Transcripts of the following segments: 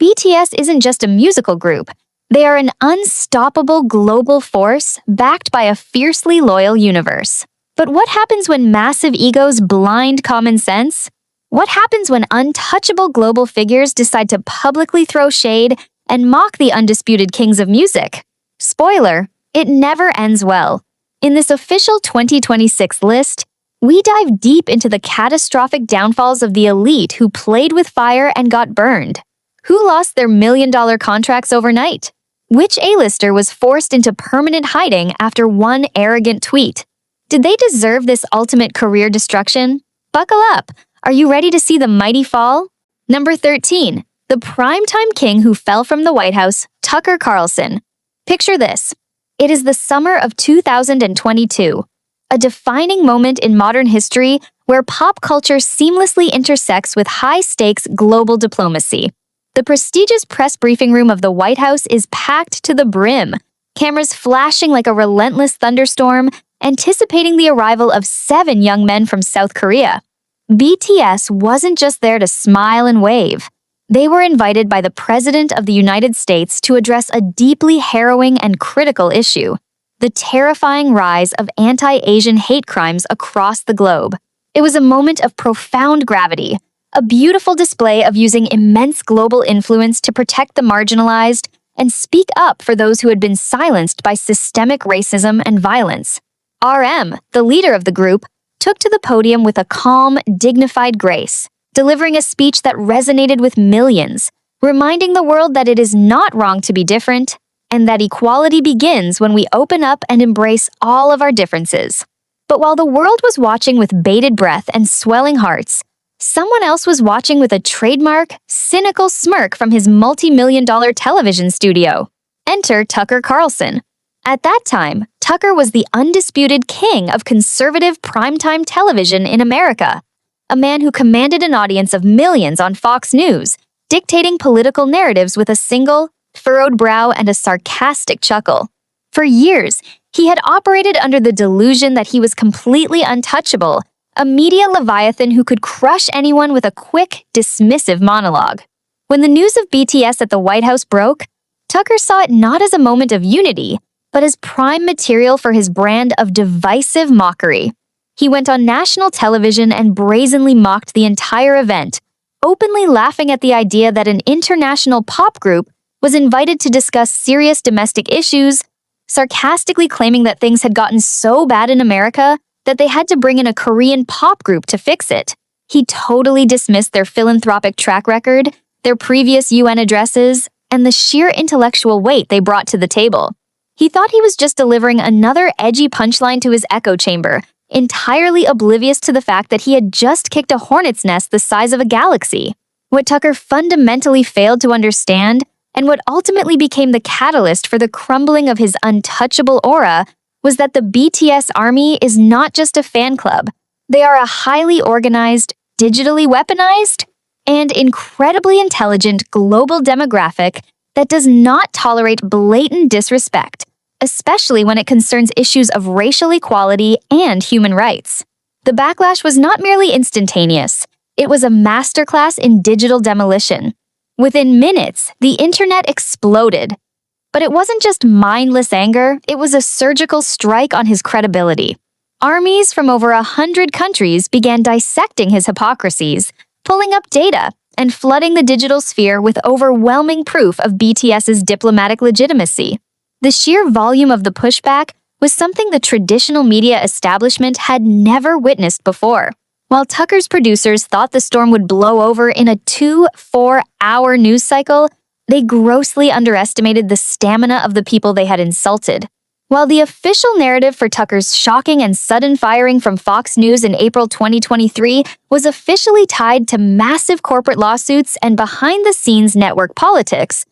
BTS isn't just a musical group. They are an unstoppable global force backed by a fiercely loyal universe. But what happens when massive egos blind common sense? What happens when untouchable global figures decide to publicly throw shade and mock the undisputed kings of music? Spoiler, it never ends well. In this official 2026 list, we dive deep into the catastrophic downfalls of the elite who played with fire and got burned. Who lost their million-dollar contracts overnight? Which A-lister was forced into permanent hiding after one arrogant tweet? Did they deserve this ultimate career destruction? Buckle up! Are you ready to see the mighty fall? Number 13. The primetime king who fell from the White House, Tucker Carlson. Picture this. It is the summer of 2022, a defining moment in modern history where pop culture seamlessly intersects with high-stakes global diplomacy. The prestigious press briefing room of the White House is packed to the brim, cameras flashing like a relentless thunderstorm, anticipating the arrival of 7 young men from South Korea. BTS wasn't just there to smile and wave. They were invited by the President of the United States to address a deeply harrowing and critical issue: the terrifying rise of anti-Asian hate crimes across the globe. It was a moment of profound gravity, a beautiful display of using immense global influence to protect the marginalized and speak up for those who had been silenced by systemic racism and violence. RM, the leader of the group, took to the podium with a calm, dignified grace, delivering a speech that resonated with millions, reminding the world that it is not wrong to be different, and that equality begins when we open up and embrace all of our differences. But while the world was watching with bated breath and swelling hearts, someone else was watching with a trademark, cynical smirk from his multi-million-dollar television studio. Enter Tucker Carlson. At that time, Tucker was the undisputed king of conservative primetime television in America, a man who commanded an audience of millions on Fox News, dictating political narratives with a single, furrowed brow and a sarcastic chuckle. For years, he had operated under the delusion that he was completely untouchable, a media leviathan who could crush anyone with a quick, dismissive monologue. When the news of BTS at the White House broke, Tucker saw it not as a moment of unity, but as prime material for his brand of divisive mockery. He went on national television and brazenly mocked the entire event, openly laughing at the idea that an international pop group was invited to discuss serious domestic issues, sarcastically claiming that things had gotten so bad in America that they had to bring in a Korean pop group to fix it. He totally dismissed their philanthropic track record, their previous UN addresses, and the sheer intellectual weight they brought to the table. He thought he was just delivering another edgy punchline to his echo chamber, entirely oblivious to the fact that he had just kicked a hornet's nest the size of a galaxy. What Tucker fundamentally failed to understand, and what ultimately became the catalyst for the crumbling of his untouchable aura, was that the BTS army is not just a fan club. They are a highly organized, digitally weaponized, and incredibly intelligent global demographic that does not tolerate blatant disrespect, especially when it concerns issues of racial equality and human rights. The backlash was not merely instantaneous, it was a masterclass in digital demolition. Within minutes, the internet exploded. But it wasn't just mindless anger, it was a surgical strike on his credibility. Armies from over 100 countries began dissecting his hypocrisies, pulling up data, and flooding the digital sphere with overwhelming proof of BTS's diplomatic legitimacy. The sheer volume of the pushback was something the traditional media establishment had never witnessed before. While Tucker's producers thought the storm would blow over in a 2-4-hour news cycle, they grossly underestimated the stamina of the people they had insulted. While the official narrative for Tucker's shocking and sudden firing from Fox News in April 2023 was officially tied to massive corporate lawsuits and behind-the-scenes network politics,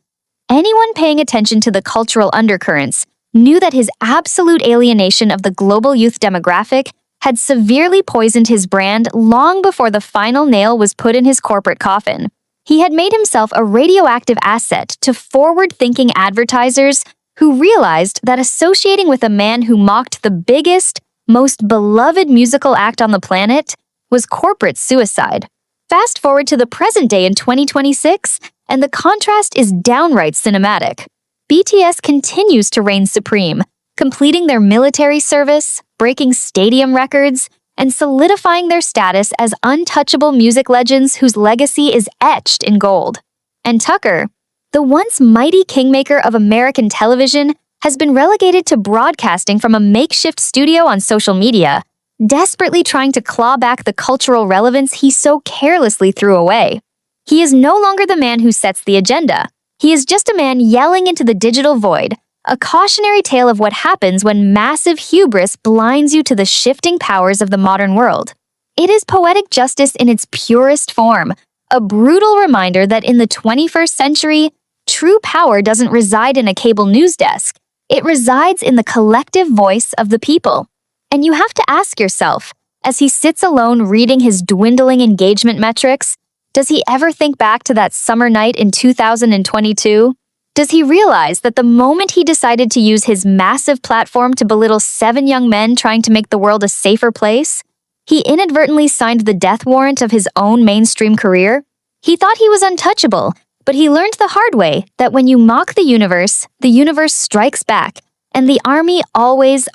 anyone paying attention to the cultural undercurrents knew that his absolute alienation of the global youth demographic had severely poisoned his brand long before the final nail was put in his corporate coffin. He had made himself a radioactive asset to forward-thinking advertisers who realized that associating with a man who mocked the biggest, most beloved musical act on the planet was corporate suicide. Fast forward to the present day in 2026, and the contrast is downright cinematic. BTS continues to reign supreme, completing their military service, breaking stadium records, and solidifying their status as untouchable music legends whose legacy is etched in gold. And Tucker, the once mighty kingmaker of American television, has been relegated to broadcasting from a makeshift studio on social media, desperately trying to claw back the cultural relevance he so carelessly threw away. He is no longer the man who sets the agenda. He is just a man yelling into the digital void, a cautionary tale of what happens when massive hubris blinds you to the shifting powers of the modern world. It is poetic justice in its purest form, a brutal reminder that in the 21st century, true power doesn't reside in a cable news desk. It resides in the collective voice of the people. And you have to ask yourself, as he sits alone reading his dwindling engagement metrics, does he ever think back to that summer night in 2022? Does he realize that the moment he decided to use his massive platform to belittle 7 young men trying to make the world a safer place, he inadvertently signed the death warrant of his own mainstream career? He thought he was untouchable, but he learned the hard way that when you mock the universe strikes back, and the army always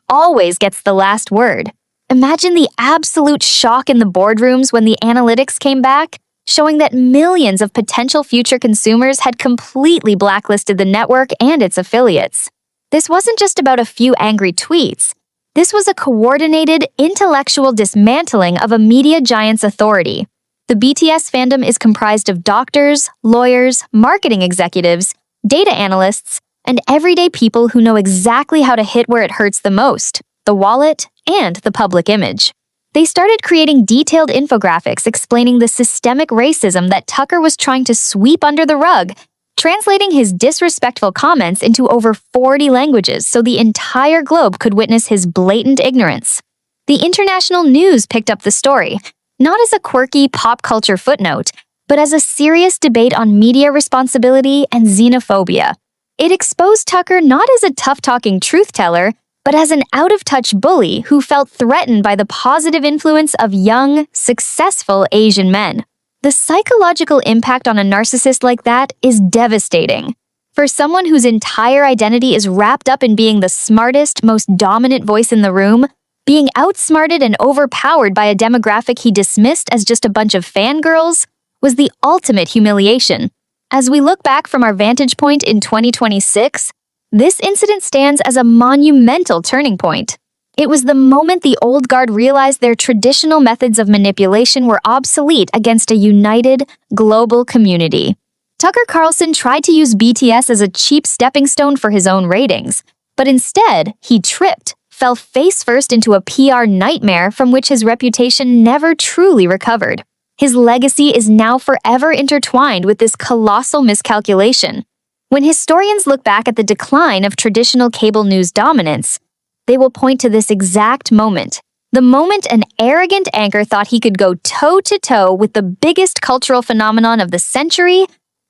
gets the last word. Imagine the absolute shock in the boardrooms when the analytics came back, showing that millions of potential future consumers had completely blacklisted the network and its affiliates. This wasn't just about a few angry tweets. This was a coordinated, intellectual dismantling of a media giant's authority. The BTS fandom is comprised of doctors, lawyers, marketing executives, data analysts, and everyday people who know exactly how to hit where it hurts the most, the wallet and the public image. They started creating detailed infographics explaining the systemic racism that Tucker was trying to sweep under the rug, translating his disrespectful comments into over 40 languages so the entire globe could witness his blatant ignorance. The international news picked up the story, not as a quirky pop culture footnote, but as a serious debate on media responsibility and xenophobia. It exposed Tucker not as a tough-talking truth-teller, but as an out-of-touch bully who felt threatened by the positive influence of young, successful Asian men. The psychological impact on a narcissist like that is devastating. For someone whose entire identity is wrapped up in being the smartest, most dominant voice in the room, being outsmarted and overpowered by a demographic he dismissed as just a bunch of fangirls was the ultimate humiliation. As we look back from our vantage point in 2026, this incident stands as a monumental turning point. It was the moment the old guard realized their traditional methods of manipulation were obsolete against a united, global community. Tucker Carlson tried to use BTS as a cheap stepping stone for his own ratings, but instead, he tripped, fell face-first into a PR nightmare from which his reputation never truly recovered. His legacy is now forever intertwined with this colossal miscalculation. When historians look back at the decline of traditional cable news dominance, they will point to this exact moment. The moment an arrogant anchor thought he could go toe-to-toe with the biggest cultural phenomenon of the century,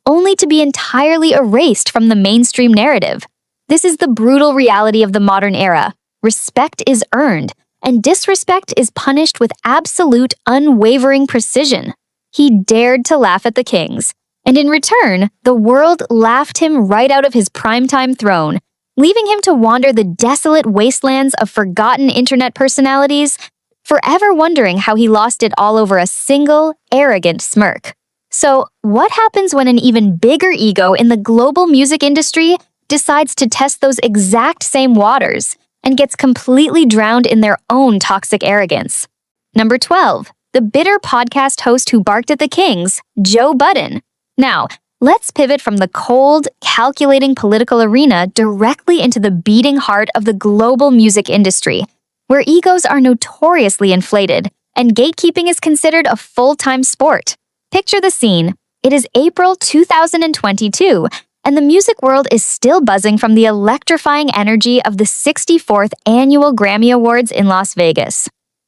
only to be entirely erased from the mainstream narrative. This is the brutal reality of the modern era. Respect is earned, and disrespect is punished with absolute, unwavering precision. He dared to laugh at the kings, and in return, the world laughed him right out of his primetime throne, leaving him to wander the desolate wastelands of forgotten internet personalities, forever wondering how he lost it all over a single, arrogant smirk. So, what happens when an even bigger ego in the global music industry decides to test those exact same waters and gets completely drowned in their own toxic arrogance? Number 12. The bitter podcast host who barked at the kings, Joe Budden. Now, let's pivot from the cold, calculating political arena directly into the beating heart of the global music industry, where egos are notoriously inflated and gatekeeping is considered a full-time sport. Picture the scene. It is April 2022, and the music world is still buzzing from the electrifying energy of the 64th Annual Grammy Awards in Las Vegas.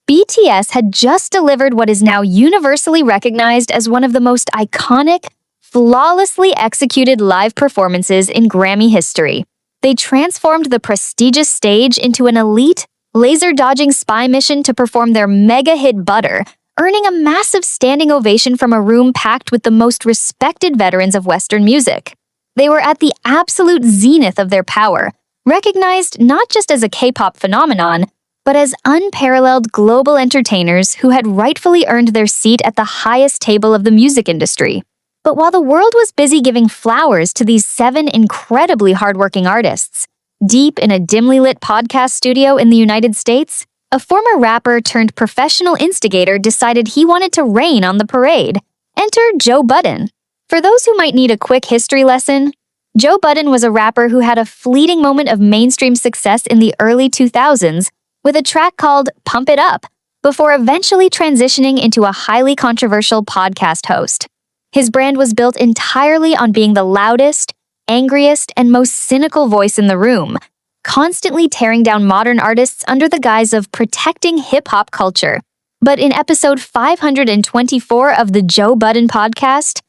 BTS had just delivered what is now universally recognized as one of the most iconic, flawlessly executed live performances in Grammy history. They transformed the prestigious stage into an elite, laser-dodging spy mission to perform their mega hit Butter, earning a massive standing ovation from a room packed with the most respected veterans of Western music. They were at the absolute zenith of their power, recognized not just as a K-pop phenomenon, but as unparalleled global entertainers who had rightfully earned their seat at the highest table of the music industry. But while the world was busy giving flowers to these 7 incredibly hardworking artists, deep in a dimly lit podcast studio in the United States, a former rapper turned professional instigator decided he wanted to rain on the parade. Enter Joe Budden. For those who might need a quick history lesson, Joe Budden was a rapper who had a fleeting moment of mainstream success in the early 2000s with a track called Pump It Up, before eventually transitioning into a highly controversial podcast host. His brand was built entirely on being the loudest, angriest, and most cynical voice in the room, constantly tearing down modern artists under the guise of protecting hip-hop culture. But in episode 524 of the Joe Budden podcast,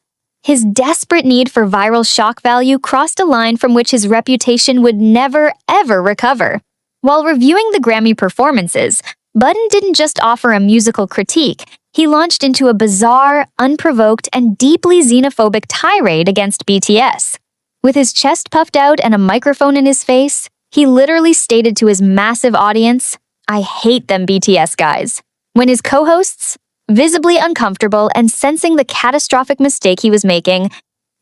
his desperate need for viral shock value crossed a line from which his reputation would never, ever recover. While reviewing the Grammy performances, Budden didn't just offer a musical critique, he launched into a bizarre, unprovoked, and deeply xenophobic tirade against BTS. With his chest puffed out and a microphone in his face, he literally stated to his massive audience, "I hate them BTS guys." When his co-hosts, visibly uncomfortable and sensing the catastrophic mistake he was making,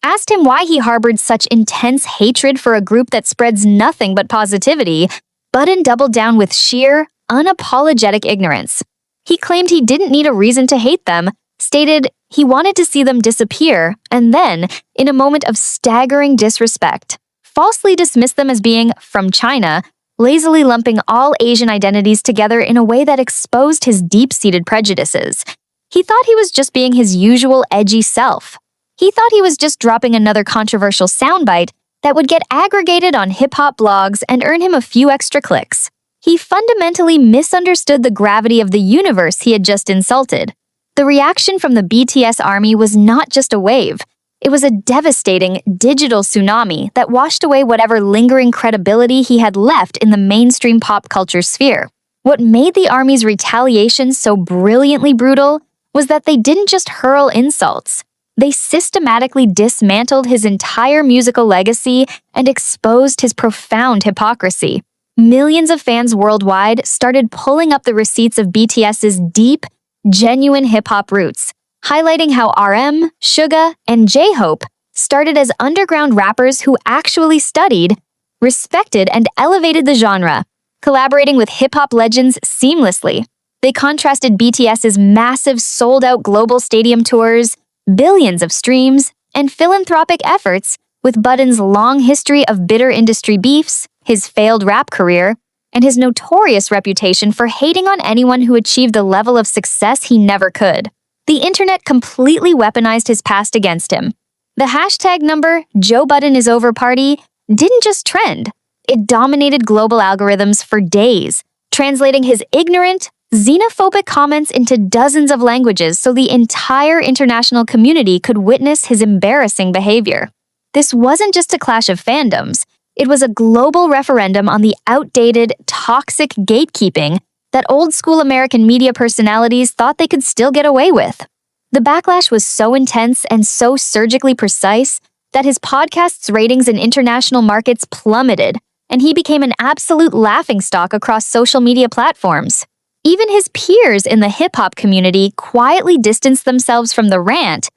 asked him why he harbored such intense hatred for a group that spreads nothing but positivity, Budden doubled down with sheer, unapologetic ignorance. He claimed he didn't need a reason to hate them, stated he wanted to see them disappear, and then, in a moment of staggering disrespect, falsely dismissed them as being from China, lazily lumping all Asian identities together in a way that exposed his deep-seated prejudices. He thought he was just being his usual edgy self. He thought he was just dropping another controversial soundbite that would get aggregated on hip-hop blogs and earn him a few extra clicks. He fundamentally misunderstood the gravity of the universe he had just insulted. The reaction from the BTS army was not just a wave. It was a devastating digital tsunami that washed away whatever lingering credibility he had left in the mainstream pop culture sphere. What made the army's retaliation so brilliantly brutal was that they didn't just hurl insults. They systematically dismantled his entire musical legacy and exposed his profound hypocrisy. Millions of fans worldwide started pulling up the receipts of BTS's deep, genuine hip-hop roots, highlighting how RM, Suga, and J-Hope started as underground rappers who actually studied, respected, and elevated the genre, collaborating with hip-hop legends seamlessly. They contrasted BTS's massive sold-out global stadium tours, billions of streams, and philanthropic efforts with Budden's long history of bitter industry beefs, his failed rap career, and his notorious reputation for hating on anyone who achieved the level of success he never could. The internet completely weaponized his past against him. The hashtag number Joe Budden is over party didn't just trend. It dominated global algorithms for days, translating his ignorant, xenophobic comments into dozens of languages so the entire international community could witness his embarrassing behavior. This wasn't just a clash of fandoms. It was a global referendum on the outdated, toxic gatekeeping that old-school American media personalities thought they could still get away with. The backlash was so intense and so surgically precise that his podcast's ratings in international markets plummeted, and he became an absolute laughingstock across social media platforms. Even his peers in the hip-hop community quietly distanced themselves from the rant,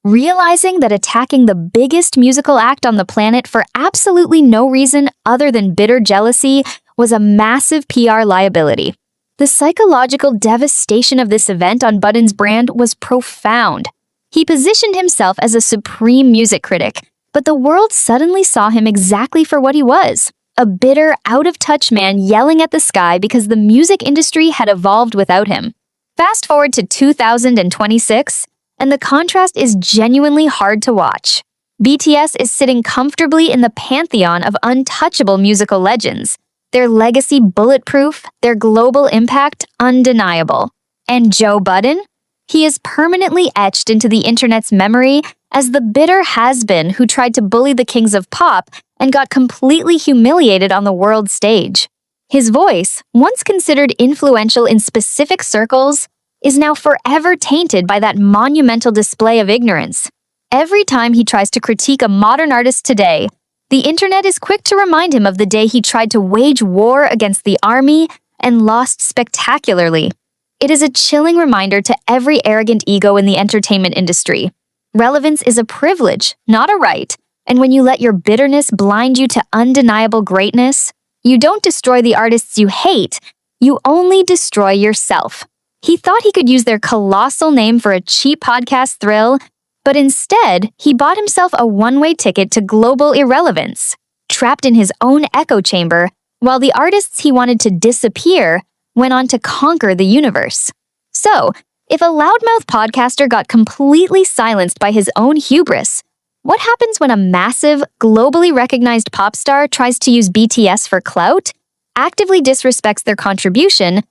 realizing that attacking the biggest musical act on the planet for absolutely no reason other than bitter jealousy was a massive PR liability. The psychological devastation of this event on Budden's brand was profound. He positioned himself as a supreme music critic, but the world suddenly saw him exactly for what he was, a bitter, out-of-touch man yelling at the sky because the music industry had evolved without him. Fast forward to 2026, and the contrast is genuinely hard to watch. BTS is sitting comfortably in the pantheon of untouchable musical legends, their legacy bulletproof, their global impact undeniable. And Joe Budden? He is permanently etched into the internet's memory as the bitter has-been who tried to bully the kings of pop and got completely humiliated on the world stage. His voice, once considered influential in specific circles, is now forever tainted by that monumental display of ignorance. Every time he tries to critique a modern artist today, the internet is quick to remind him of the day he tried to wage war against the army and lost spectacularly. It is a chilling reminder to every arrogant ego in the entertainment industry. Relevance is a privilege, not a right, and when you let your bitterness blind you to undeniable greatness, you don't destroy the artists you hate, you only destroy yourself. He thought he could use their colossal name for a cheap podcast thrill, but instead, he bought himself a one-way ticket to global irrelevance, trapped in his own echo chamber, while the artists he wanted to disappear went on to conquer the universe. So, if a loudmouth podcaster got completely silenced by his own hubris, what happens when a massive, globally recognized pop star tries to use BTS for clout, actively disrespects their contribution,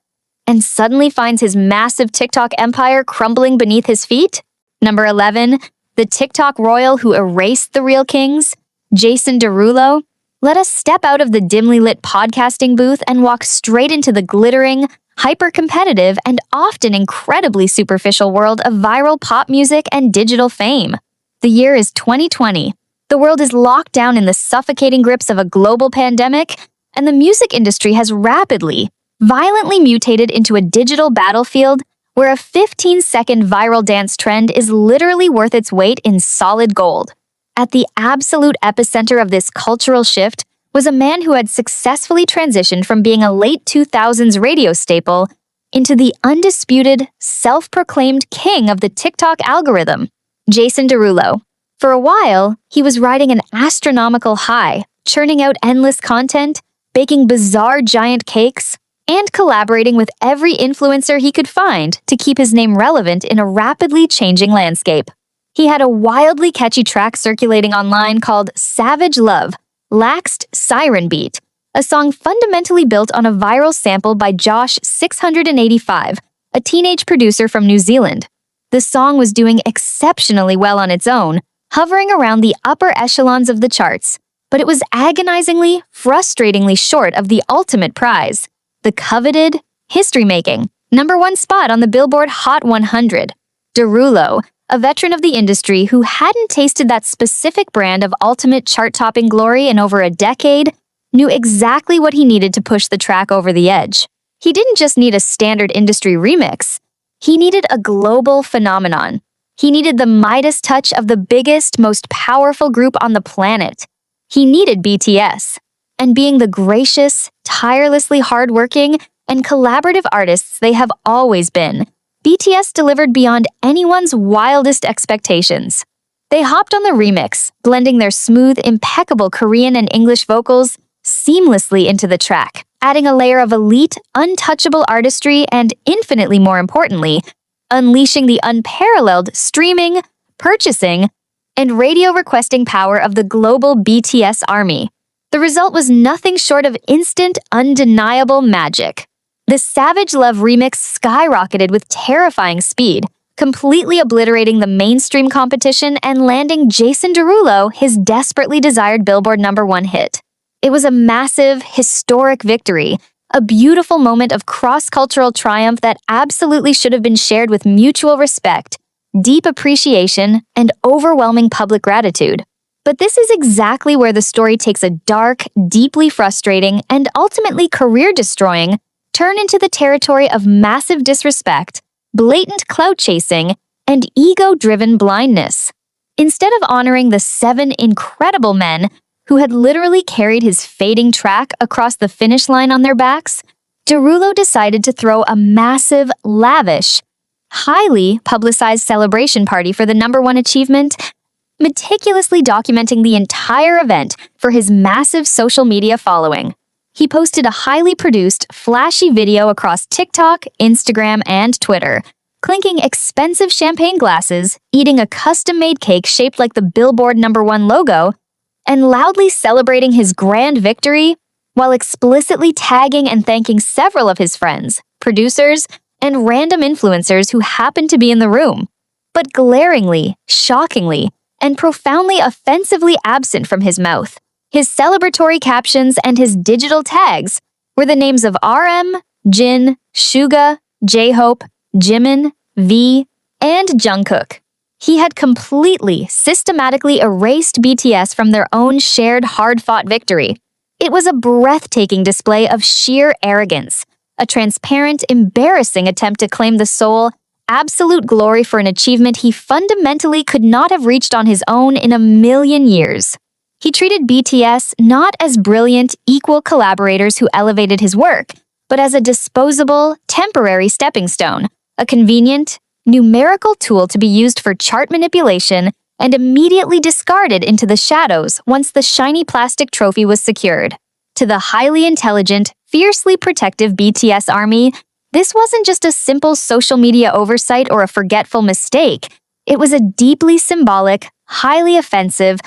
and suddenly finds his massive TikTok empire crumbling beneath his feet? Number 11, the TikTok royal who erased the real kings, Jason Derulo. Let us step out of the dimly lit podcasting booth and walk straight into the glittering, hyper-competitive, and often incredibly superficial world of viral pop music and digital fame. The year is 2020. The world is locked down in the suffocating grips of a global pandemic, and the music industry has rapidly, violently mutated into a digital battlefield where a 15-second viral dance trend is literally worth its weight in solid gold. At the absolute epicenter of this cultural shift was a man who had successfully transitioned from being a late 2000s radio staple into the undisputed, self-proclaimed king of the TikTok algorithm, Jason Derulo. For a while, he was riding an astronomical high, churning out endless content, baking bizarre giant cakes, and collaborating with every influencer he could find to keep his name relevant in a rapidly changing landscape. He had a wildly catchy track circulating online called Savage Love, Laxed Siren Beat, a song fundamentally built on a viral sample by Josh 685, a teenage producer from New Zealand. The song was doing exceptionally well on its own, hovering around the upper echelons of the charts, but it was agonizingly, frustratingly short of the ultimate prize, the coveted, history-making, #1 spot on the Billboard Hot 100. Derulo, a veteran of the industry who hadn't tasted that specific brand of ultimate chart-topping glory in over a decade, knew exactly what he needed to push the track over the edge. He didn't just need a standard industry remix. He needed a global phenomenon. He needed the Midas touch of the biggest, most powerful group on the planet. He needed BTS. And being the gracious, tirelessly hardworking, and collaborative artists they have always been, BTS delivered beyond anyone's wildest expectations. They hopped on the remix, blending their smooth, impeccable Korean and English vocals seamlessly into the track, adding a layer of elite, untouchable artistry and, infinitely more importantly, unleashing the unparalleled streaming, purchasing, and radio requesting power of the global BTS army. The result was nothing short of instant, undeniable magic. The Savage Love remix skyrocketed with terrifying speed, completely obliterating the mainstream competition and landing Jason Derulo his desperately desired Billboard #1 hit. It was a massive, historic victory, a beautiful moment of cross-cultural triumph that absolutely should have been shared with mutual respect, deep appreciation, and overwhelming public gratitude. But this is exactly where the story takes a dark, deeply frustrating, and ultimately career-destroying turn into the territory of massive disrespect, blatant clout chasing, and ego-driven blindness. Instead of honoring the 7 incredible men who had literally carried his fading track across the finish line on their backs, Derulo decided to throw a massive, lavish, highly publicized celebration party for the #1 achievement, meticulously documenting the entire event for his massive social media following. He posted a highly produced, flashy video across TikTok, Instagram, and Twitter, clinking expensive champagne glasses, eating a custom-made cake shaped like the Billboard #1 logo, and loudly celebrating his grand victory while explicitly tagging and thanking several of his friends, producers, and random influencers who happened to be in the room. But glaringly, shockingly, and profoundly offensively absent from his mouth, his celebratory captions and his digital tags were the names of RM, Jin, Suga, J-Hope, Jimin, V, and Jungkook. He had completely, systematically erased BTS from their own shared hard-fought victory. It was a breathtaking display of sheer arrogance, a transparent, embarrassing attempt to claim the sole, absolute glory for an achievement he fundamentally could not have reached on his own in a million years. He treated BTS not as brilliant, equal collaborators who elevated his work, but as a disposable, temporary stepping stone, a convenient, numerical tool to be used for chart manipulation and immediately discarded into the shadows once the shiny plastic trophy was secured. To the highly intelligent, fiercely protective BTS army, this wasn't just a simple social media oversight or a forgetful mistake. It was a deeply symbolic, highly offensive,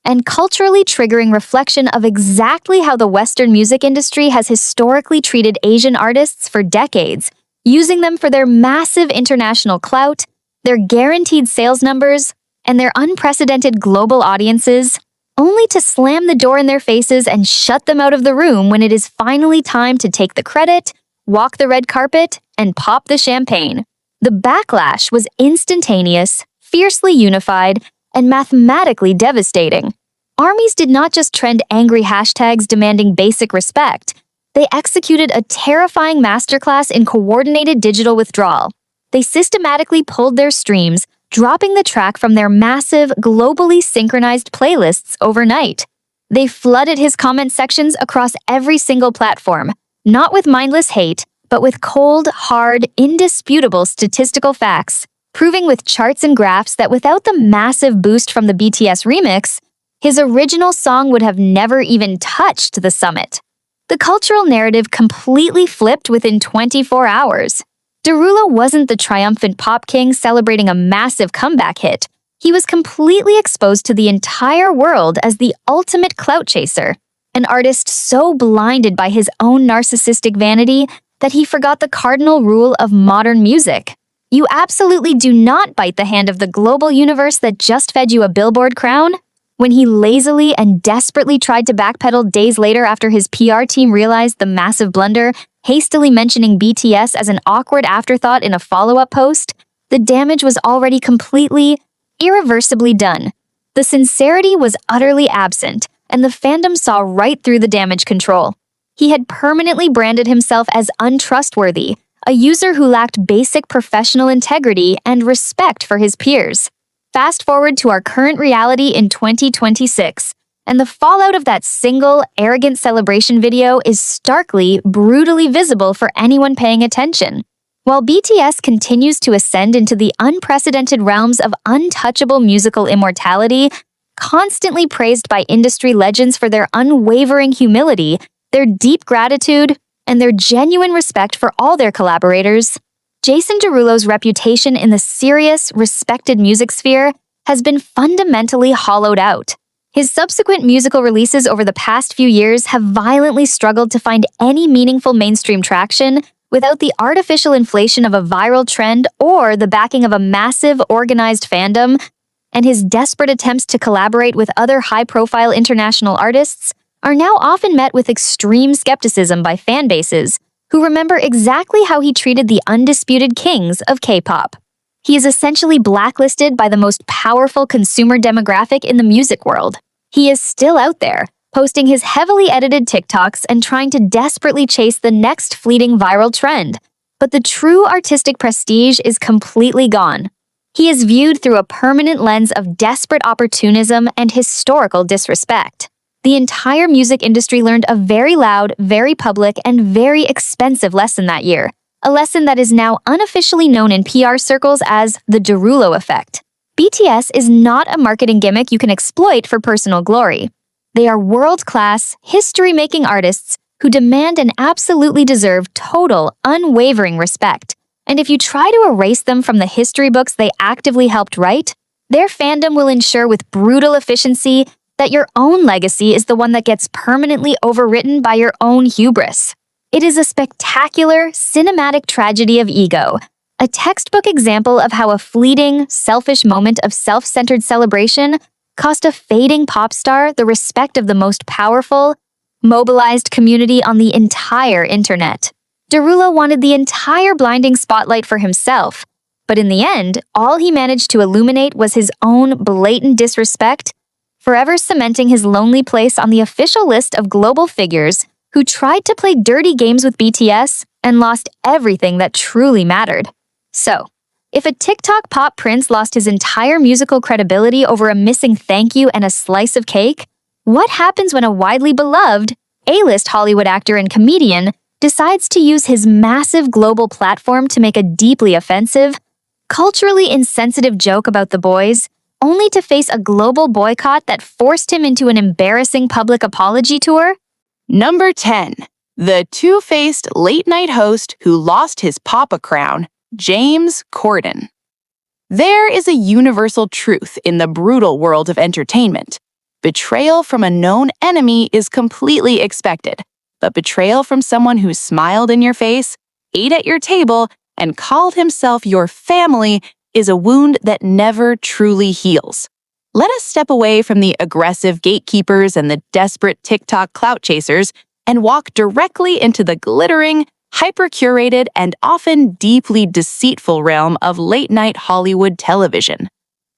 and culturally triggering reflection of exactly how the Western music industry has historically treated Asian artists for decades, using them for their massive international clout, their guaranteed sales numbers, and their unprecedented global audiences, only to slam the door in their faces and shut them out of the room when it is finally time to take the credit, walk the red carpet, and pop the champagne. The backlash was instantaneous, fiercely unified, and mathematically devastating. Armies did not just trend angry hashtags demanding basic respect. They executed a terrifying masterclass in coordinated digital withdrawal. They systematically pulled their streams, dropping the track from their massive, globally synchronized playlists overnight. They flooded his comment sections across every single platform, not with mindless hate, but with cold, hard, indisputable statistical facts, proving with charts and graphs that without the massive boost from the BTS remix, his original song would have never even touched the summit. The cultural narrative completely flipped within 24 hours. Derulo wasn't the triumphant pop king celebrating a massive comeback hit. He was completely exposed to the entire world as the ultimate clout chaser, an artist so blinded by his own narcissistic vanity that he forgot the cardinal rule of modern music. You absolutely do not bite the hand of the global universe that just fed you a Billboard crown. When he lazily and desperately tried to backpedal days later after his PR team realized the massive blunder, hastily mentioning BTS as an awkward afterthought in a follow-up post, the damage was already completely, irreversibly done. The sincerity was utterly absent, and the fandom saw right through the damage control. He had permanently branded himself as untrustworthy, a user who lacked basic professional integrity and respect for his peers. Fast forward to our current reality in 2026, and the fallout of that single, arrogant celebration video is starkly, brutally visible for anyone paying attention. While BTS continues to ascend into the unprecedented realms of untouchable musical immortality, constantly praised by industry legends for their unwavering humility, their deep gratitude, and their genuine respect for all their collaborators, Jason Derulo's reputation in the serious, respected music sphere has been fundamentally hollowed out. His subsequent musical releases over the past few years have violently struggled to find any meaningful mainstream traction without the artificial inflation of a viral trend or the backing of a massive, organized fandom, and his desperate attempts to collaborate with other high-profile international artists are now often met with extreme skepticism by fan bases who remember exactly how he treated the undisputed kings of K-pop. He is essentially blacklisted by the most powerful consumer demographic in the music world. He is still out there, posting his heavily edited TikToks and trying to desperately chase the next fleeting viral trend. But the true artistic prestige is completely gone. He is viewed through a permanent lens of desperate opportunism and historical disrespect. The entire music industry learned a very loud, very public, and very expensive lesson that year, a lesson that is now unofficially known in PR circles as the Derulo effect. BTS is not a marketing gimmick you can exploit for personal glory. They are world-class, history-making artists who demand and absolutely deserve total, unwavering respect. And if you try to erase them from the history books they actively helped write, their fandom will ensure with brutal efficiency that your own legacy is the one that gets permanently overwritten by your own hubris. It is a spectacular, cinematic tragedy of ego, a textbook example of how a fleeting, selfish moment of self-centered celebration cost a fading pop star the respect of the most powerful, mobilized community on the entire internet. Derulo wanted the entire blinding spotlight for himself, but in the end, all he managed to illuminate was his own blatant disrespect, forever cementing his lonely place on the official list of global figures who tried to play dirty games with BTS and lost everything that truly mattered. So, if a TikTok pop prince lost his entire musical credibility over a missing thank you and a slice of cake, what happens when a widely beloved, A-list Hollywood actor and comedian decides to use his massive global platform to make a deeply offensive, culturally insensitive joke about the boys, only to face a global boycott that forced him into an embarrassing public apology tour? Number 10. The two-faced late-night host who lost his Papa crown, James Corden. There is a universal truth in the brutal world of entertainment. Betrayal from a known enemy is completely expected, but betrayal from someone who smiled in your face, ate at your table, and called himself your family is a wound that never truly heals. Let us step away from the aggressive gatekeepers and the desperate TikTok clout chasers and walk directly into the glittering, hyper-curated, and often deeply deceitful realm of late-night Hollywood television.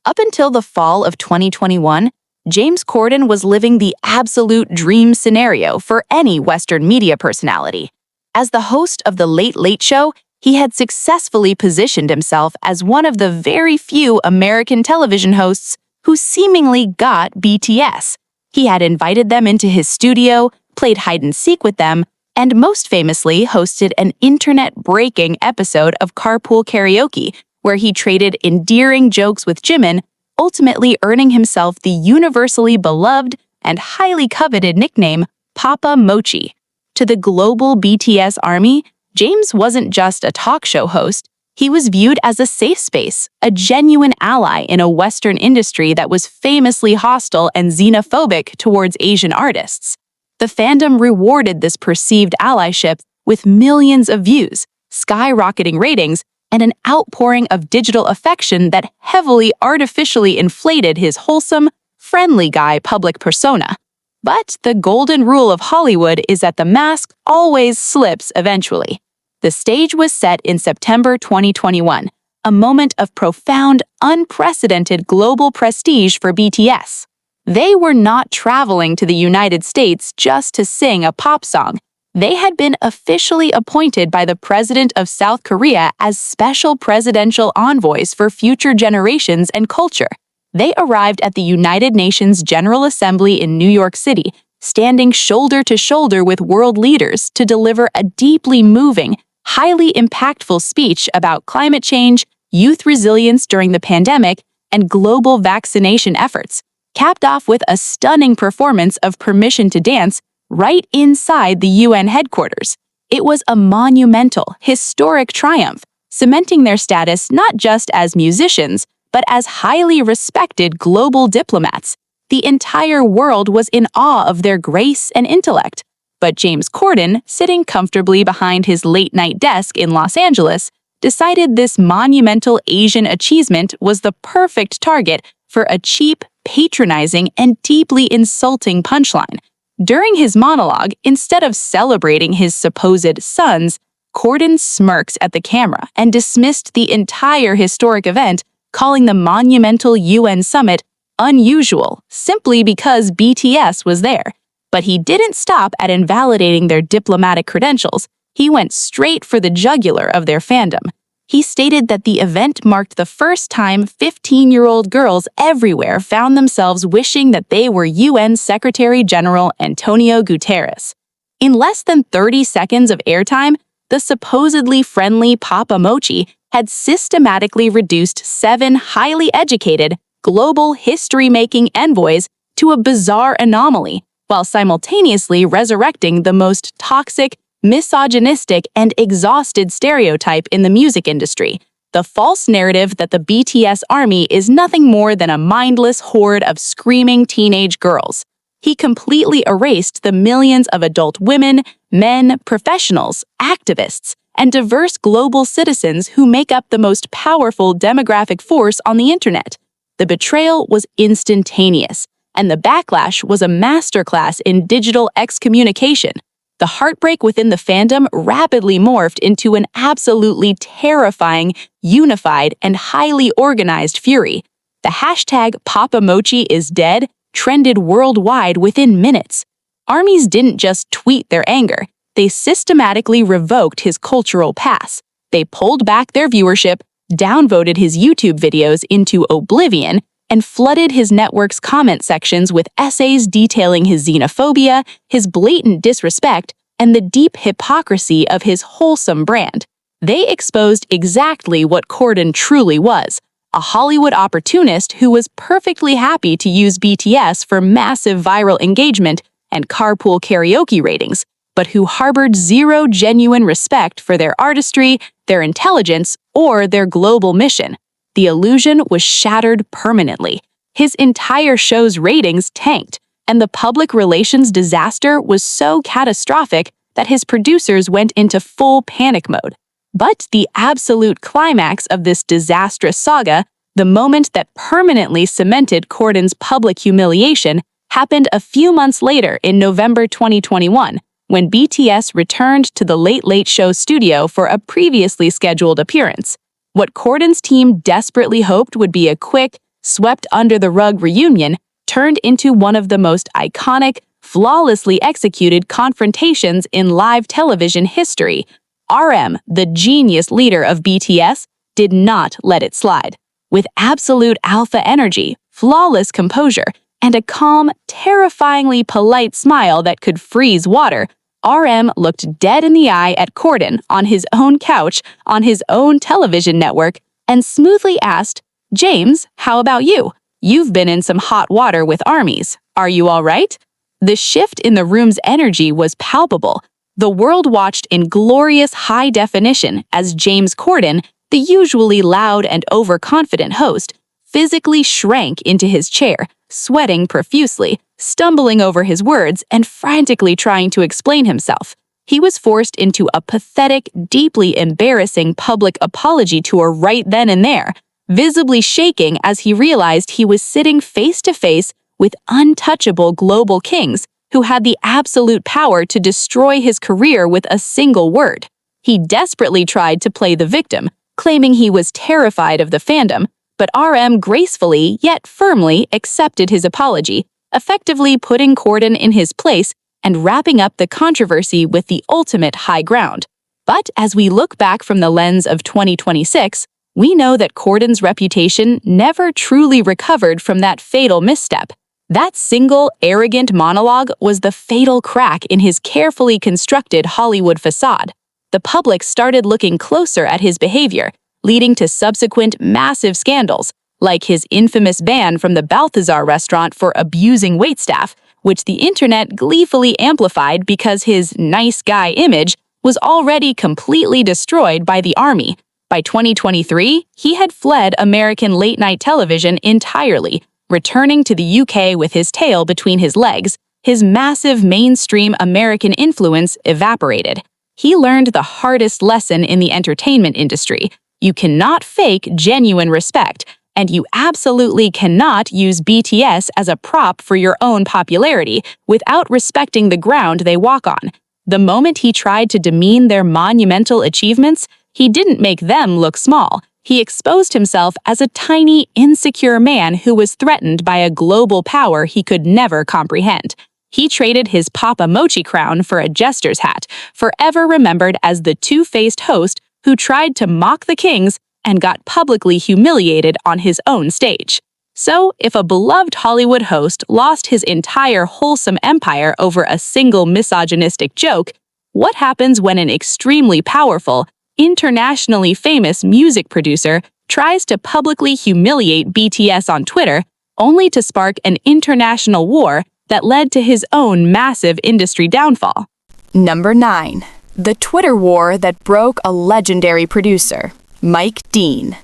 Up until the fall of 2021, James Corden was living the absolute dream scenario for any Western media personality. As the host of The Late Late Show, he had successfully positioned himself as one of the very few American television hosts who seemingly got BTS. He had invited them into his studio, played hide-and-seek with them, and most famously hosted an internet-breaking episode of Carpool Karaoke, where he traded endearing jokes with Jimin, ultimately earning himself the universally beloved and highly coveted nickname Papa Mochi. To the global BTS army, James wasn't just a talk show host, he was viewed as a safe space, a genuine ally in a Western industry that was famously hostile and xenophobic towards Asian artists. The fandom rewarded this perceived allyship with millions of views, skyrocketing ratings, and an outpouring of digital affection that heavily artificially inflated his wholesome, friendly guy public persona. But the golden rule of Hollywood is that the mask always slips eventually. The stage was set in September 2021, a moment of profound, unprecedented global prestige for BTS. They were not traveling to the United States just to sing a pop song. They had been officially appointed by the president of South Korea as special presidential envoys for future generations and culture. They arrived at the United Nations General Assembly in New York City, standing shoulder to shoulder with world leaders to deliver a deeply moving, highly impactful speech about climate change, youth resilience during the pandemic, and global vaccination efforts, capped off with a stunning performance of Permission to Dance right inside the UN headquarters. It was a monumental, historic triumph, cementing their status not just as musicians, but as highly respected global diplomats. The entire world was in awe of their grace and intellect. But James Corden, sitting comfortably behind his late-night desk in Los Angeles, decided this monumental Asian achievement was the perfect target for a cheap, patronizing, and deeply insulting punchline. During his monologue, instead of celebrating his supposed sons, Corden smirks at the camera and dismissed the entire historic event, calling the monumental UN summit unusual simply because BTS was there. But he didn't stop at invalidating their diplomatic credentials. He went straight for the jugular of their fandom. He stated that the event marked the first time 15-year-old girls everywhere found themselves wishing that they were UN Secretary General Antonio Guterres. In less than 30 seconds of airtime, the supposedly friendly Papa Mochi had systematically reduced 7 highly educated, global history-making envoys to a bizarre anomaly, while simultaneously resurrecting the most toxic, misogynistic, and exhausted stereotype in the music industry, the false narrative that the BTS army is nothing more than a mindless horde of screaming teenage girls. He completely erased the millions of adult women, men, professionals, activists, and diverse global citizens who make up the most powerful demographic force on the internet. The betrayal was instantaneous, and the backlash was a masterclass in digital excommunication. The heartbreak within the fandom rapidly morphed into an absolutely terrifying, unified, and highly organized fury. The hashtag #PapaMochi is dead trended worldwide within minutes. Armies didn't just tweet their anger, they systematically revoked his cultural pass. They pulled back their viewership, downvoted his YouTube videos into oblivion, and flooded his network's comment sections with essays detailing his xenophobia, his blatant disrespect, and the deep hypocrisy of his wholesome brand. They exposed exactly what Corden truly was, a Hollywood opportunist who was perfectly happy to use BTS for massive viral engagement and carpool karaoke ratings, but who harbored zero genuine respect for their artistry, their intelligence, or their global mission. The illusion was shattered permanently. His entire show's ratings tanked, and the public relations disaster was so catastrophic that his producers went into full panic mode. But the absolute climax of this disastrous saga, the moment that permanently cemented Corden's public humiliation, happened a few months later in November 2021, when BTS returned to the Late Late Show studio for a previously scheduled appearance. What Corden's team desperately hoped would be a quick, swept-under-the-rug reunion turned into one of the most iconic, flawlessly executed confrontations in live television history. RM, the genius leader of BTS, did not let it slide. With absolute alpha energy, flawless composure, and a calm, terrifyingly polite smile that could freeze water, RM looked dead in the eye at Corden on his own couch on his own television network and smoothly asked, "James, how about you? You've been in some hot water with armies. Are you all right?" The shift in the room's energy was palpable. The world watched in glorious high definition as James Corden, the usually loud and overconfident host, physically shrank into his chair, sweating profusely, stumbling over his words, and frantically trying to explain himself. He was forced into a pathetic, deeply embarrassing public apology tour right then and there, visibly shaking as he realized he was sitting face-to-face with untouchable global kings who had the absolute power to destroy his career with a single word. He desperately tried to play the victim, claiming he was terrified of the fandom, but RM gracefully yet firmly accepted his apology, effectively putting Corden in his place and wrapping up the controversy with the ultimate high ground. But as we look back from the lens of 2026, we know that Corden's reputation never truly recovered from that fatal misstep. That single, arrogant monologue was the fatal crack in his carefully constructed Hollywood facade. The public started looking closer at his behavior, leading to subsequent massive scandals, like his infamous ban from the Balthazar restaurant for abusing waitstaff, which the internet gleefully amplified because his nice guy image was already completely destroyed by the army. By 2023, he had fled American late-night television entirely, returning to the UK with his tail between his legs. His massive mainstream American influence evaporated. He learned the hardest lesson in the entertainment industry. You cannot fake genuine respect, and you absolutely cannot use BTS as a prop for your own popularity without respecting the ground they walk on. The moment he tried to demean their monumental achievements, he didn't make them look small. He exposed himself as a tiny, insecure man who was threatened by a global power he could never comprehend. He traded his #PapaMochi crown for a jester's hat, forever remembered as the two-faced host who tried to mock the kings and got publicly humiliated on his own stage. So, if a beloved Hollywood host lost his entire wholesome empire over a single misogynistic joke, what happens when an extremely powerful, internationally famous music producer tries to publicly humiliate BTS on Twitter, only to spark an international war that led to his own massive industry downfall? Number 9. The Twitter war that broke a legendary producer, Mike Dean.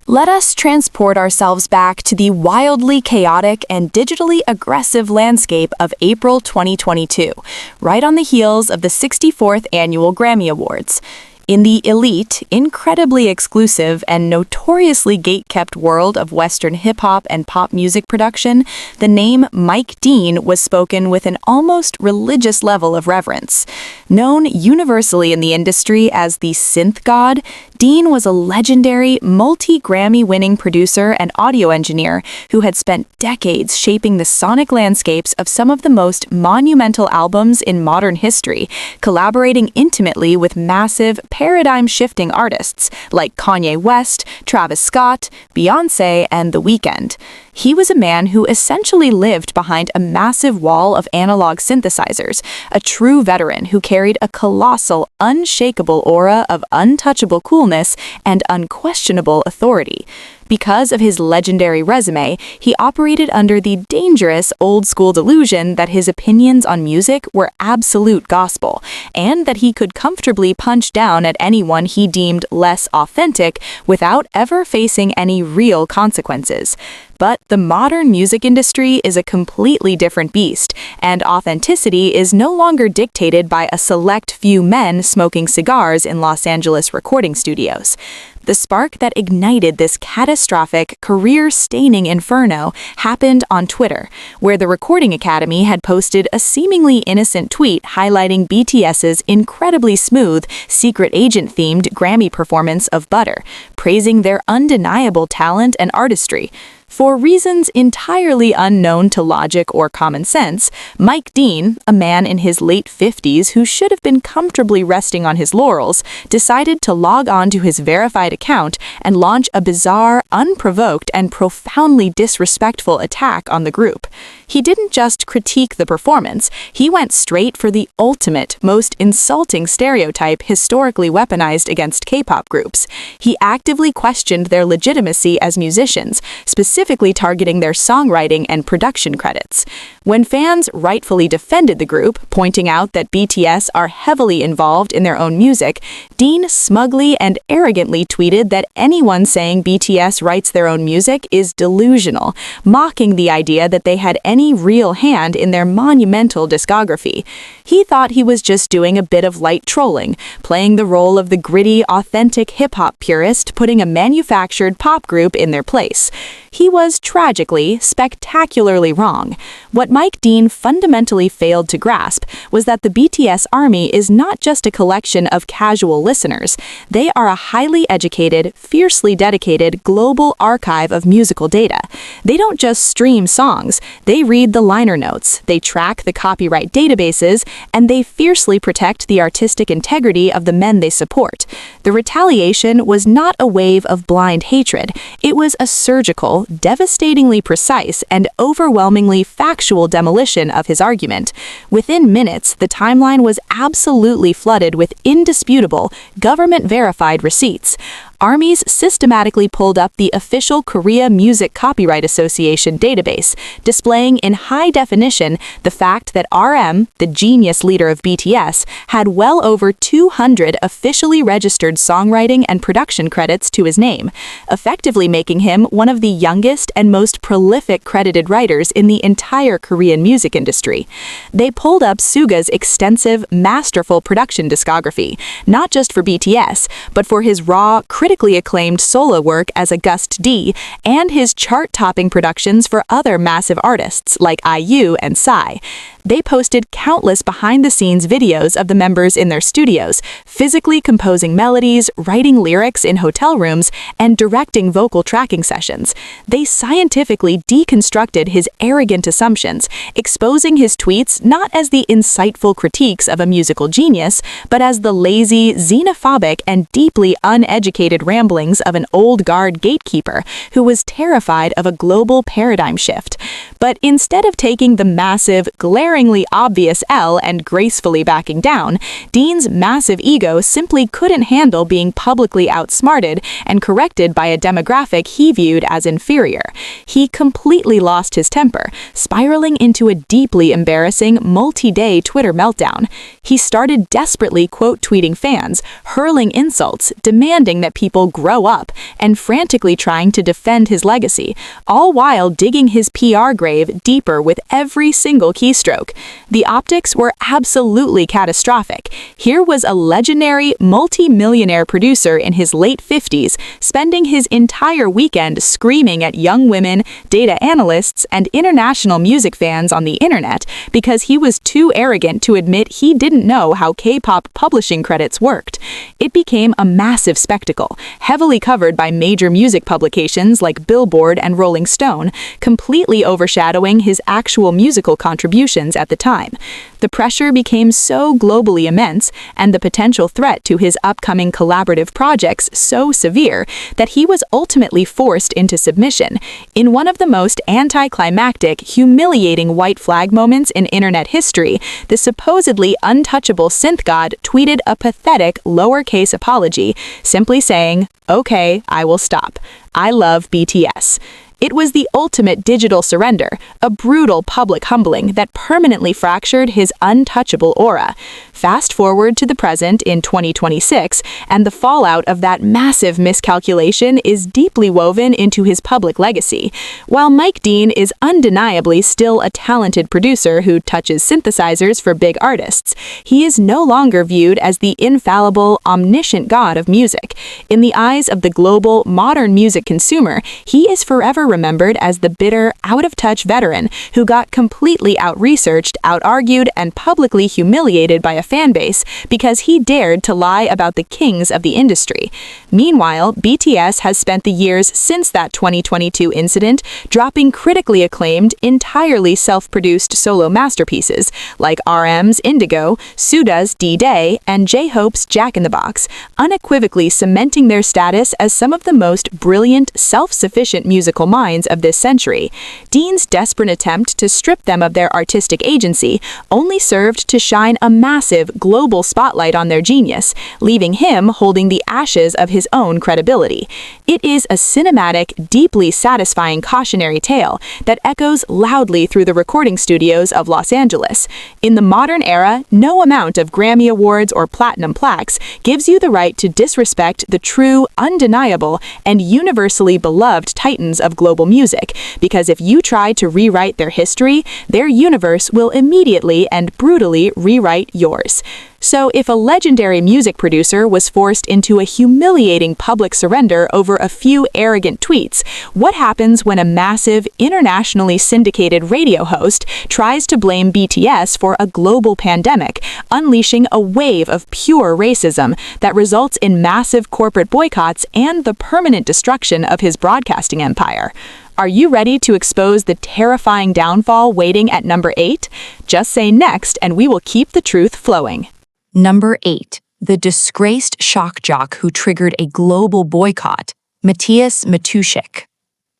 Let us transport ourselves back to the wildly chaotic and digitally aggressive landscape of April 2022, right on the heels of the 64th Annual Grammy Awards. In the elite, incredibly exclusive, and notoriously gate-kept world of Western hip-hop and pop music production, the name Mike Dean was spoken with an almost religious level of reverence. Known universally in the industry as the synth god, Dean was a legendary, multi-Grammy-winning producer and audio engineer who had spent decades shaping the sonic landscapes of some of the most monumental albums in modern history, collaborating intimately with massive, paradigm-shifting artists like Kanye West, Travis Scott, Beyoncé, and The Weeknd. He was a man who essentially lived behind a massive wall of analog synthesizers, a true veteran who carried a colossal, unshakable aura of untouchable coolness and unquestionable authority. Because of his legendary resume, he operated under the dangerous old-school delusion that his opinions on music were absolute gospel, and that he could comfortably punch down at anyone he deemed less authentic without ever facing any real consequences. But the modern music industry is a completely different beast, and authenticity is no longer dictated by a select few men smoking cigars in Los Angeles recording studios. The spark that ignited this catastrophic, career-staining inferno happened on Twitter, where the Recording Academy had posted a seemingly innocent tweet highlighting BTS's incredibly smooth, secret agent-themed Grammy performance of Butter, praising their undeniable talent and artistry. For reasons entirely unknown to logic or common sense, Mike Dean, a man in his late 50s who should have been comfortably resting on his laurels, decided to log on to his verified account and launch a bizarre, unprovoked, and profoundly disrespectful attack on the group. He didn't just critique the performance, he went straight for the ultimate, most insulting stereotype historically weaponized against K-pop groups. He actively questioned their legitimacy as musicians, specifically targeting their songwriting and production credits. When fans rightfully defended the group, pointing out that BTS are heavily involved in their own music, Dean smugly and arrogantly tweeted that anyone saying BTS writes their own music is delusional, mocking the idea that they had any real hand in their monumental discography. He thought he was just doing a bit of light trolling, playing the role of the gritty, authentic hip-hop purist, putting a manufactured pop group in their place. He was tragically, spectacularly wrong. What Mike Dean fundamentally failed to grasp was that the BTS army is not just a collection of casual listeners. They are a highly educated, fiercely dedicated global archive of musical data. They don't just stream songs, they read the liner notes, they track the copyright databases, and they fiercely protect the artistic integrity of the men they support. The retaliation was not a wave of blind hatred, it was a surgical, devastatingly precise, and overwhelmingly factual demolition of his argument. Within minutes, the timeline was absolutely flooded with indisputable, government-verified receipts. Armies systematically pulled up the official Korea Music Copyright Association database, displaying in high definition the fact that RM, the genius leader of BTS, had well over 200 officially registered songwriting and production credits to his name, effectively making him one of the youngest and most prolific credited writers in the entire Korean music industry. They pulled up Suga's extensive, masterful production discography, not just for BTS, but for his raw, critically acclaimed solo work as a Gust D, and his chart-topping productions for other massive artists like IU and Psy. They posted countless behind-the-scenes videos of the members in their studios, physically composing melodies, writing lyrics in hotel rooms, and directing vocal tracking sessions. They scientifically deconstructed his arrogant assumptions, exposing his tweets not as the insightful critiques of a musical genius, but as the lazy, xenophobic, and deeply uneducated ramblings of an old-guard gatekeeper who was terrified of a global paradigm shift. But instead of taking the massive, glaringly obvious L and gracefully backing down, Dean's massive ego simply couldn't handle being publicly outsmarted and corrected by a demographic he viewed as inferior. He completely lost his temper, spiraling into a deeply embarrassing, multi-day Twitter meltdown. He started desperately quote-tweeting fans, hurling insults, demanding that people people grow up and frantically trying to defend his legacy, all while digging his PR grave deeper with every single keystroke. The optics were absolutely catastrophic. Here was a legendary, multi-millionaire producer in his late 50s, spending his entire weekend screaming at young women, data analysts, and international music fans on the internet because he was too arrogant to admit he didn't know how K-pop publishing credits worked. It became a massive spectacle, heavily covered by major music publications like Billboard and Rolling Stone, completely overshadowing his actual musical contributions at the time. The pressure became so globally immense, and the potential threat to his upcoming collaborative projects so severe, that he was ultimately forced into submission. In one of the most anticlimactic, humiliating white flag moments in internet history, the supposedly untouchable synth god tweeted a pathetic lowercase apology, simply saying, "Okay, I will stop. I love BTS." It was the ultimate digital surrender, a brutal public humbling that permanently fractured his untouchable aura. Fast forward to the present in 2026, and the fallout of that massive miscalculation is deeply woven into his public legacy. While Mike Dean is undeniably still a talented producer who touches synthesizers for big artists, he is no longer viewed as the infallible, omniscient god of music. In the eyes of the global, modern music consumer, he is forever remembered as the bitter, out-of-touch veteran who got completely out-researched, out-argued, and publicly humiliated by a fanbase because he dared to lie about the kings of the industry. Meanwhile, BTS has spent the years since that 2022 incident dropping critically acclaimed, entirely self-produced solo masterpieces like RM's Indigo, Suga's D-Day, and J-Hope's Jack in the Box, unequivocally cementing their status as some of the most brilliant, self-sufficient musical minds of this century. Dean's desperate attempt to strip them of their artistic agency only served to shine a massive global spotlight on their genius, leaving him holding the ashes of his own credibility. It is a cinematic, deeply satisfying cautionary tale that echoes loudly through the recording studios of Los Angeles. In the modern era, no amount of Grammy Awards or platinum plaques gives you the right to disrespect the true, undeniable, and universally beloved titans of global music, because if you try to rewrite their history, their universe will immediately and brutally rewrite yours. So if a legendary music producer was forced into a humiliating public surrender over a few arrogant tweets, what happens when a massive, internationally syndicated radio host tries to blame BTS for a global pandemic, unleashing a wave of pure racism that results in massive corporate boycotts and the permanent destruction of his broadcasting empire? Are you ready to expose the terrifying downfall waiting at number 8? Just say next and we will keep the truth flowing. Number 8. The disgraced shock jock who triggered a global boycott, Matias Matuschik.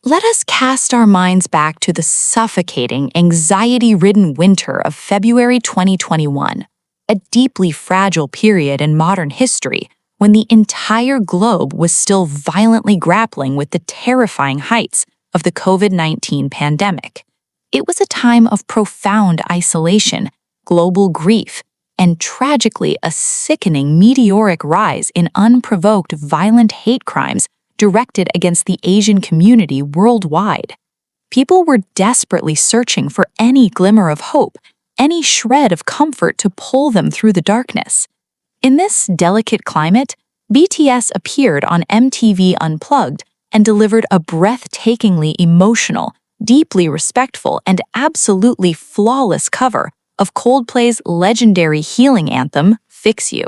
Let us cast our minds back to the suffocating, anxiety-ridden winter of February 2021, a deeply fragile period in modern history when the entire globe was still violently grappling with the terrifying heights of the COVID-19 pandemic. It was a time of profound isolation, global grief, and tragically a sickening meteoric rise in unprovoked violent hate crimes directed against the Asian community worldwide. People were desperately searching for any glimmer of hope, any shred of comfort to pull them through the darkness. In this delicate climate, BTS appeared on MTV Unplugged and delivered a breathtakingly emotional, deeply respectful, and absolutely flawless cover of Coldplay's legendary healing anthem, Fix You.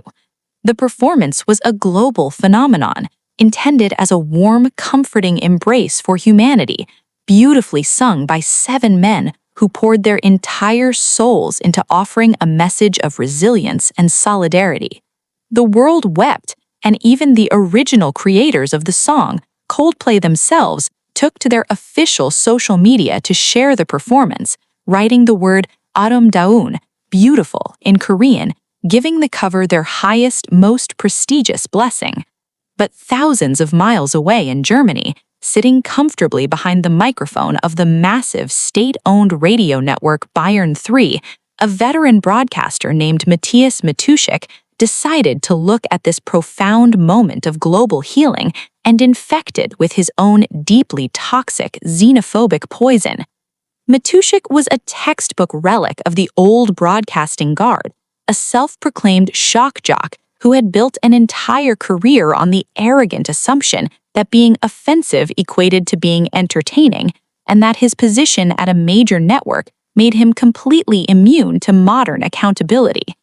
The performance was a global phenomenon, intended as a warm, comforting embrace for humanity, beautifully sung by 7 men who poured their entire souls into offering a message of resilience and solidarity. The world wept, and even the original creators of the song, Coldplay themselves, took to their official social media to share the performance, writing the word Aramdaeun, beautiful, in Korean, giving the cover their highest, most prestigious blessing. But thousands of miles away in Germany, sitting comfortably behind the microphone of the massive state-owned radio network Bayern 3, a veteran broadcaster named Matias Matuschik decided to look at this profound moment of global healing and infect it with his own deeply toxic, xenophobic poison. Matuschik was a textbook relic of the old broadcasting guard, a self-proclaimed shock jock who had built an entire career on the arrogant assumption that being offensive equated to being entertaining, and that his position at a major network made him completely immune to modern accountability.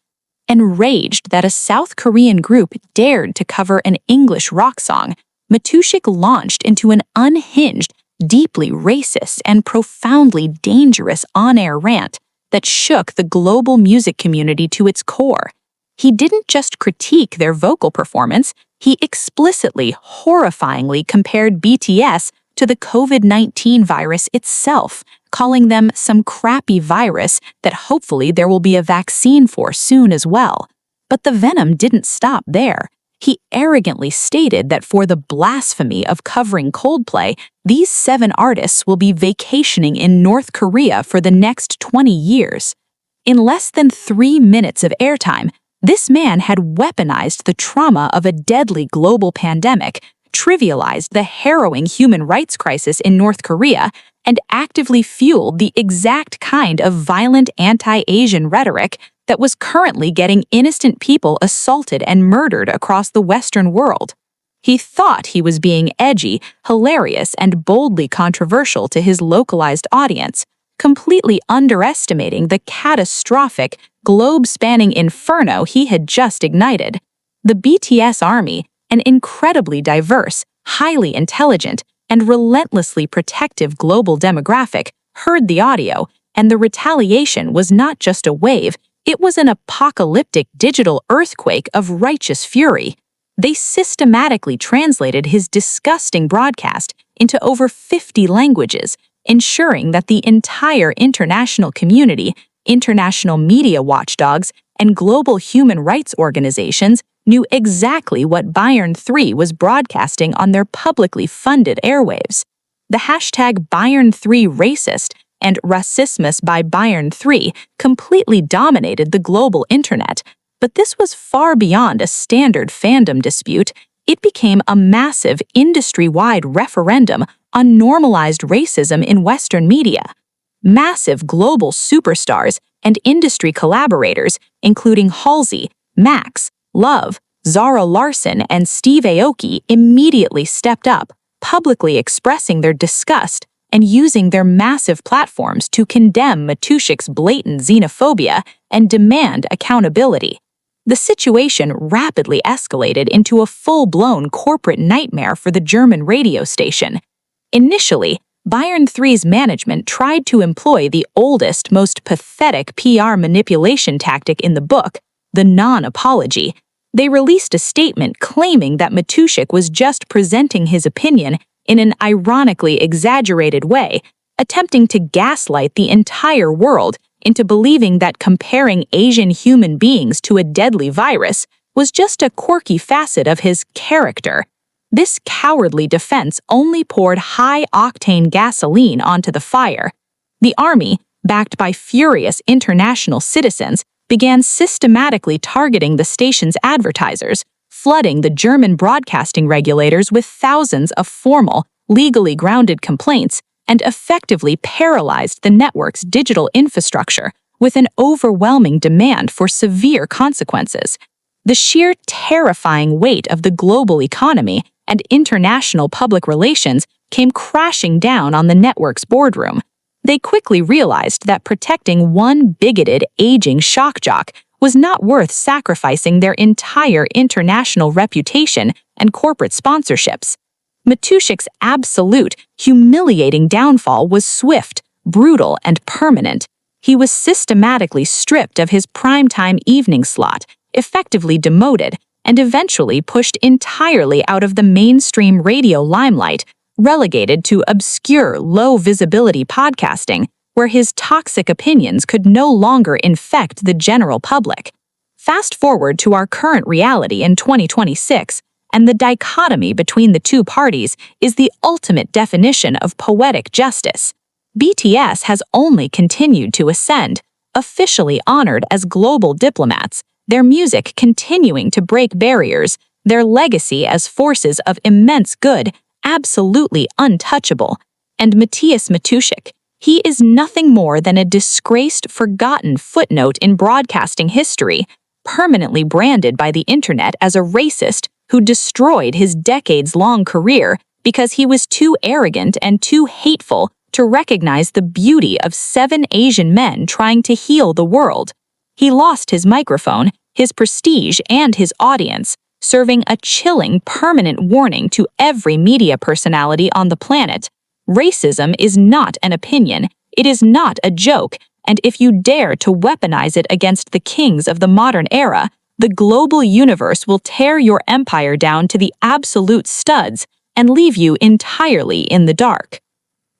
Enraged that a South Korean group dared to cover an English rock song, Matuschik launched into an unhinged, deeply racist, and profoundly dangerous on-air rant that shook the global music community to its core. He didn't just critique their vocal performance, he explicitly, horrifyingly compared BTS to the COVID-19 virus itself, calling them some crappy virus that hopefully there will be a vaccine for soon as well. But the venom didn't stop there. He arrogantly stated that for the blasphemy of covering Coldplay, these 7 artists will be vacationing in North Korea for the next 20 years. In less than 3 minutes of airtime, this man had weaponized the trauma of a deadly global pandemic, trivialized the harrowing human rights crisis in North Korea, and actively fueled the exact kind of violent anti-Asian rhetoric that was currently getting innocent people assaulted and murdered across the Western world. He thought he was being edgy, hilarious, and boldly controversial to his localized audience, completely underestimating the catastrophic, globe-spanning inferno he had just ignited. The BTS army, an incredibly diverse, highly intelligent, and relentlessly protective global demographic, heard the audio, and the retaliation was not just a wave, it was an apocalyptic digital earthquake of righteous fury. They systematically translated his disgusting broadcast into over 50 languages, ensuring that the entire international community, international media watchdogs, and global human rights organizations knew exactly what Bayern 3 was broadcasting on their publicly funded airwaves. The hashtag Bayern 3 racist and Rassismus by Bayern 3 completely dominated the global internet, but this was far beyond a standard fandom dispute. It became a massive industry-wide referendum on normalized racism in Western media. Massive global superstars and industry collaborators, including Halsey, Max, Love, Zara Larsson, and Steve Aoki, immediately stepped up, publicly expressing their disgust and using their massive platforms to condemn Matuschik's blatant xenophobia and demand accountability. The situation rapidly escalated into a full-blown corporate nightmare for the German radio station. Initially, Bayern 3's management tried to employ the oldest, most pathetic PR manipulation tactic in the book, the non-apology. They released a statement claiming that Matuschik was just presenting his opinion in an ironically exaggerated way, attempting to gaslight the entire world into believing that comparing Asian human beings to a deadly virus was just a quirky facet of his character. This cowardly defense only poured high-octane gasoline onto the fire. The army, backed by furious international citizens, began systematically targeting the station's advertisers, flooding the German broadcasting regulators with thousands of formal, legally grounded complaints, and effectively paralyzed the network's digital infrastructure with an overwhelming demand for severe consequences. The sheer terrifying weight of the global economy and international public relations came crashing down on the network's boardroom. They quickly realized that protecting one bigoted, aging shock jock was not worth sacrificing their entire international reputation and corporate sponsorships. Matuschik's absolute, humiliating downfall was swift, brutal, and permanent. He was systematically stripped of his primetime evening slot, effectively demoted, and eventually pushed entirely out of the mainstream radio limelight, relegated to obscure, low-visibility podcasting, where his toxic opinions could no longer infect the general public. Fast forward to our current reality in 2026, and the dichotomy between the two parties is the ultimate definition of poetic justice. BTS has only continued to ascend, officially honored as global diplomats, their music continuing to break barriers, their legacy as forces of immense good absolutely untouchable. And Matias Matuschik, he is nothing more than a disgraced, forgotten footnote in broadcasting history, permanently branded by the internet as a racist who destroyed his decades-long career because he was too arrogant and too hateful to recognize the beauty of 7 Asian men trying to heal the world. He lost his microphone, his prestige, and his audience, serving a chilling, permanent warning to every media personality on the planet. Racism is not an opinion, it is not a joke, and if you dare to weaponize it against the kings of the modern era, the global universe will tear your empire down to the absolute studs and leave you entirely in the dark.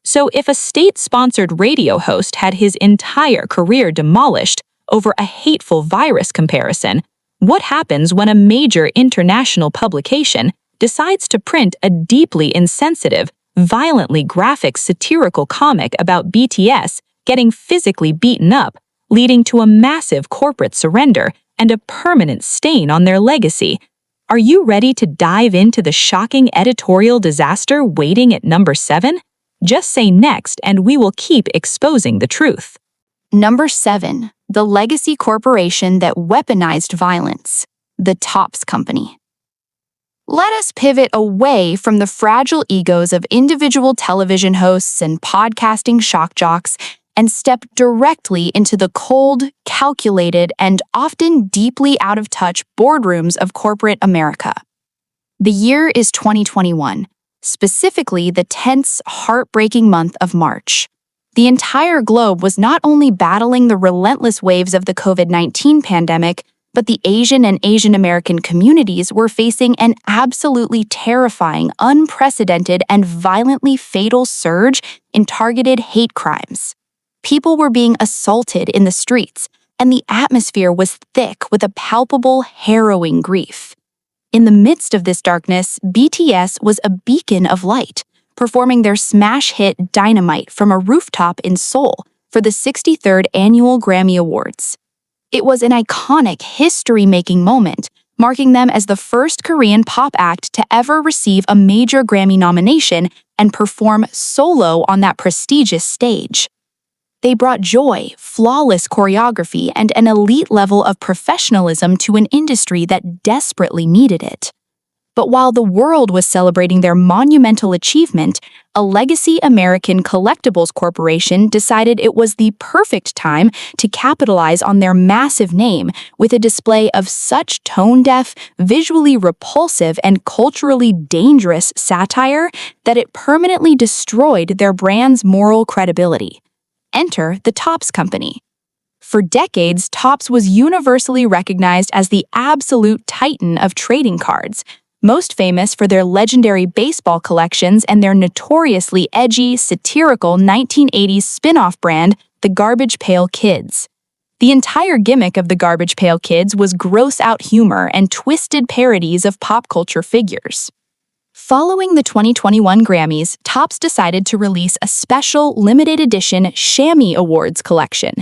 So if a state-sponsored radio host had his entire career demolished over a hateful virus comparison, what happens when a major international publication decides to print a deeply insensitive, violently graphic satirical comic about BTS getting physically beaten up, leading to a massive corporate surrender and a permanent stain on their legacy? Are you ready to dive into the shocking editorial disaster waiting at number 7? Just say next and we will keep exposing the truth. Number 7. The legacy corporation that weaponized violence. The Tops Company. Let us pivot away from the fragile egos of individual television hosts and podcasting shock jocks and step directly into the cold, calculated, and often deeply out of touch boardrooms of corporate America. The year is 2021, specifically the tense, heartbreaking month of March. The entire globe was not only battling the relentless waves of the COVID-19 pandemic, but the Asian and Asian American communities were facing an absolutely terrifying, unprecedented, and violently fatal surge in targeted hate crimes. People were being assaulted in the streets, and the atmosphere was thick with a palpable, harrowing grief. In the midst of this darkness, BTS was a beacon of light, performing their smash hit Dynamite from a rooftop in Seoul for the 63rd Annual Grammy Awards. It was an iconic, history-making moment, marking them as the first Korean pop act to ever receive a major Grammy nomination and perform solo on that prestigious stage. They brought joy, flawless choreography, and an elite level of professionalism to an industry that desperately needed it. But while the world was celebrating their monumental achievement, a legacy American collectibles corporation decided it was the perfect time to capitalize on their massive name with a display of such tone-deaf, visually repulsive, and culturally dangerous satire that it permanently destroyed their brand's moral credibility. Enter the Tops Company. For decades, Tops was universally recognized as the absolute titan of trading cards, most famous for their legendary baseball collections and their notoriously edgy, satirical 1980s spin-off brand, the Garbage Pail Kids. The entire gimmick of the Garbage Pail Kids was gross-out humor and twisted parodies of pop culture figures. Following the 2021 Grammys, Tops decided to release a special limited edition Shammy Awards collection.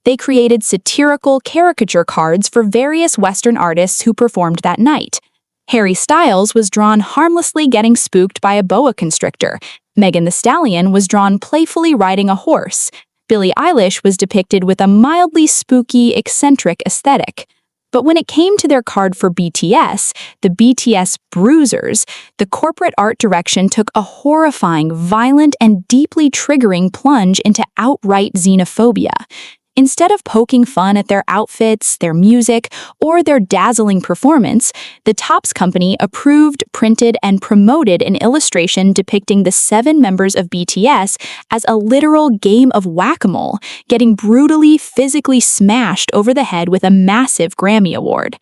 They created satirical caricature cards for various Western artists who performed that night. Harry Styles was drawn harmlessly getting spooked by a boa constrictor. Megan Thee Stallion was drawn playfully riding a horse. Billie Eilish was depicted with a mildly spooky, eccentric aesthetic. But when it came to their card for BTS, the BTS Bruisers, the corporate art direction took a horrifying, violent, and deeply triggering plunge into outright xenophobia. Instead of poking fun at their outfits, their music, or their dazzling performance, the Tops Company approved, printed, and promoted an illustration depicting the 7 members of BTS as a literal game of whack-a-mole, getting brutally, physically smashed over the head with a massive Grammy Award.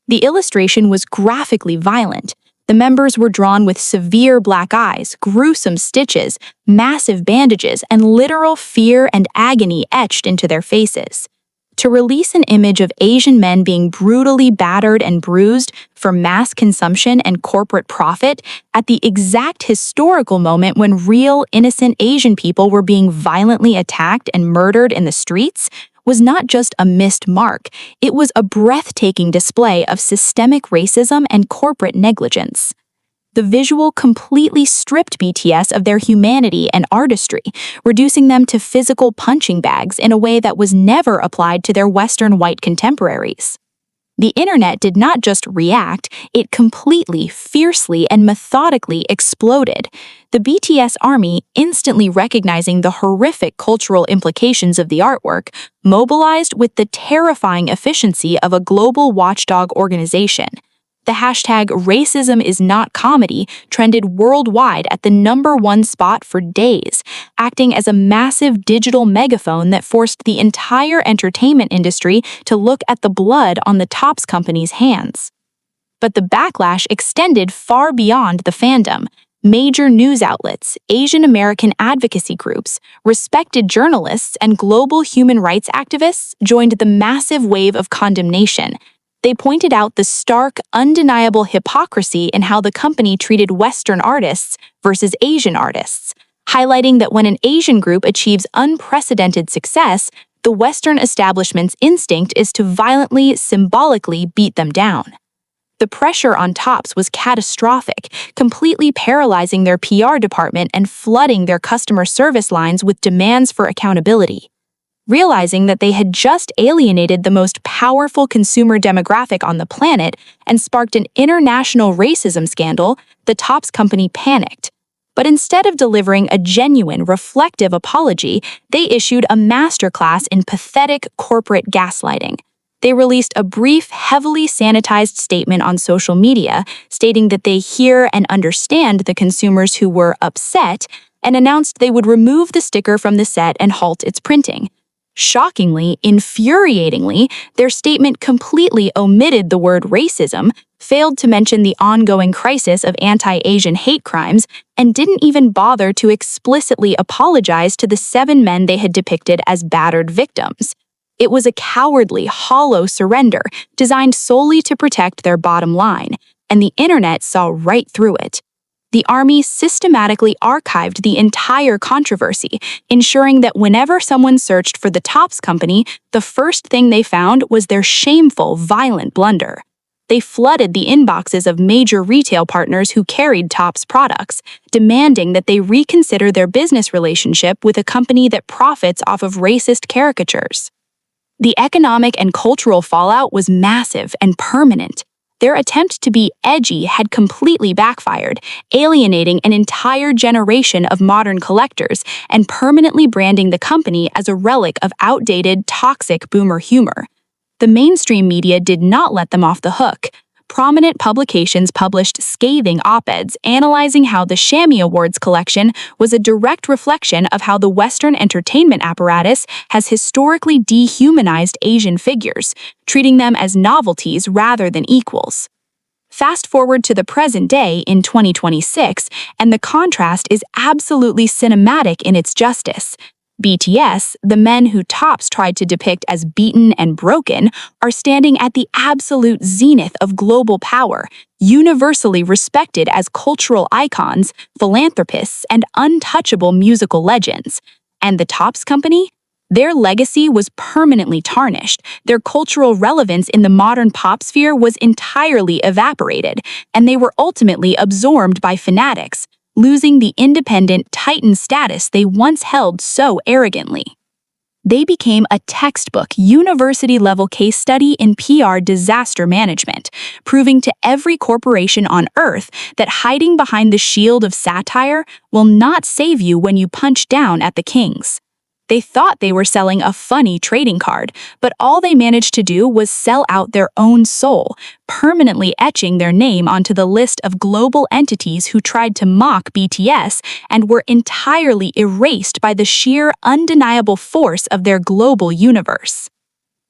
The illustration was graphically violent. The members were drawn with severe black eyes, gruesome stitches, massive bandages, and literal fear and agony etched into their faces. To release an image of Asian men being brutally battered and bruised for mass consumption and corporate profit at the exact historical moment when real, innocent Asian people were being violently attacked and murdered in the streets was not just a missed mark, it was a breathtaking display of systemic racism and corporate negligence. The visual completely stripped BTS of their humanity and artistry, reducing them to physical punching bags in a way that was never applied to their Western white contemporaries. The internet did not just react, it completely, fiercely, and methodically exploded. The BTS army, instantly recognizing the horrific cultural implications of the artwork, mobilized with the terrifying efficiency of a global watchdog organization. The hashtag #RacismIsNotComedy trended worldwide at the #1 spot for days, acting as a massive digital megaphone that forced the entire entertainment industry to look at the blood on the Tops company's hands. But the backlash extended far beyond the fandom. Major news outlets, Asian American advocacy groups, respected journalists, and global human rights activists joined the massive wave of condemnation. They pointed out the stark, undeniable hypocrisy in how the company treated Western artists versus Asian artists, highlighting that when an Asian group achieves unprecedented success, the Western establishment's instinct is to violently, symbolically beat them down. The pressure on Tops was catastrophic, completely paralyzing their PR department and flooding their customer service lines with demands for accountability. Realizing that they had just alienated the most powerful consumer demographic on the planet and sparked an international racism scandal, the Tops company panicked. But instead of delivering a genuine, reflective apology, they issued a masterclass in pathetic corporate gaslighting. They released a brief, heavily sanitized statement on social media, stating that they hear and understand the consumers who were upset, and announced they would remove the sticker from the set and halt its printing. Shockingly, infuriatingly, their statement completely omitted the word racism, failed to mention the ongoing crisis of anti-Asian hate crimes, and didn't even bother to explicitly apologize to the 7 men they had depicted as battered victims. It was a cowardly, hollow surrender designed solely to protect their bottom line, and the internet saw right through it. The army systematically archived the entire controversy, ensuring that whenever someone searched for the Tops company, the first thing they found was their shameful, violent blunder. They flooded the inboxes of major retail partners who carried Tops products, demanding that they reconsider their business relationship with a company that profits off of racist caricatures. The economic and cultural fallout was massive and permanent. Their attempt to be edgy had completely backfired, alienating an entire generation of modern collectors and permanently branding the company as a relic of outdated, toxic boomer humor. The mainstream media did not let them off the hook. Prominent publications published scathing op-eds analyzing how the Shammy Awards collection was a direct reflection of how the Western entertainment apparatus has historically dehumanized Asian figures, treating them as novelties rather than equals. Fast forward to the present day in 2026, and the contrast is absolutely cinematic in its justice. BTS, the men who Tops tried to depict as beaten and broken, are standing at the absolute zenith of global power, universally respected as cultural icons, philanthropists, and untouchable musical legends. And the Tops company? Their legacy was permanently tarnished, their cultural relevance in the modern pop sphere was entirely evaporated, and they were ultimately absorbed by fanatics, losing the independent titan status they once held so arrogantly. They became a textbook, university-level case study in PR disaster management, proving to every corporation on Earth that hiding behind the shield of satire will not save you when you punch down at the kings. They thought they were selling a funny trading card, but all they managed to do was sell out their own soul, permanently etching their name onto the list of global entities who tried to mock BTS and were entirely erased by the sheer, undeniable force of their global universe.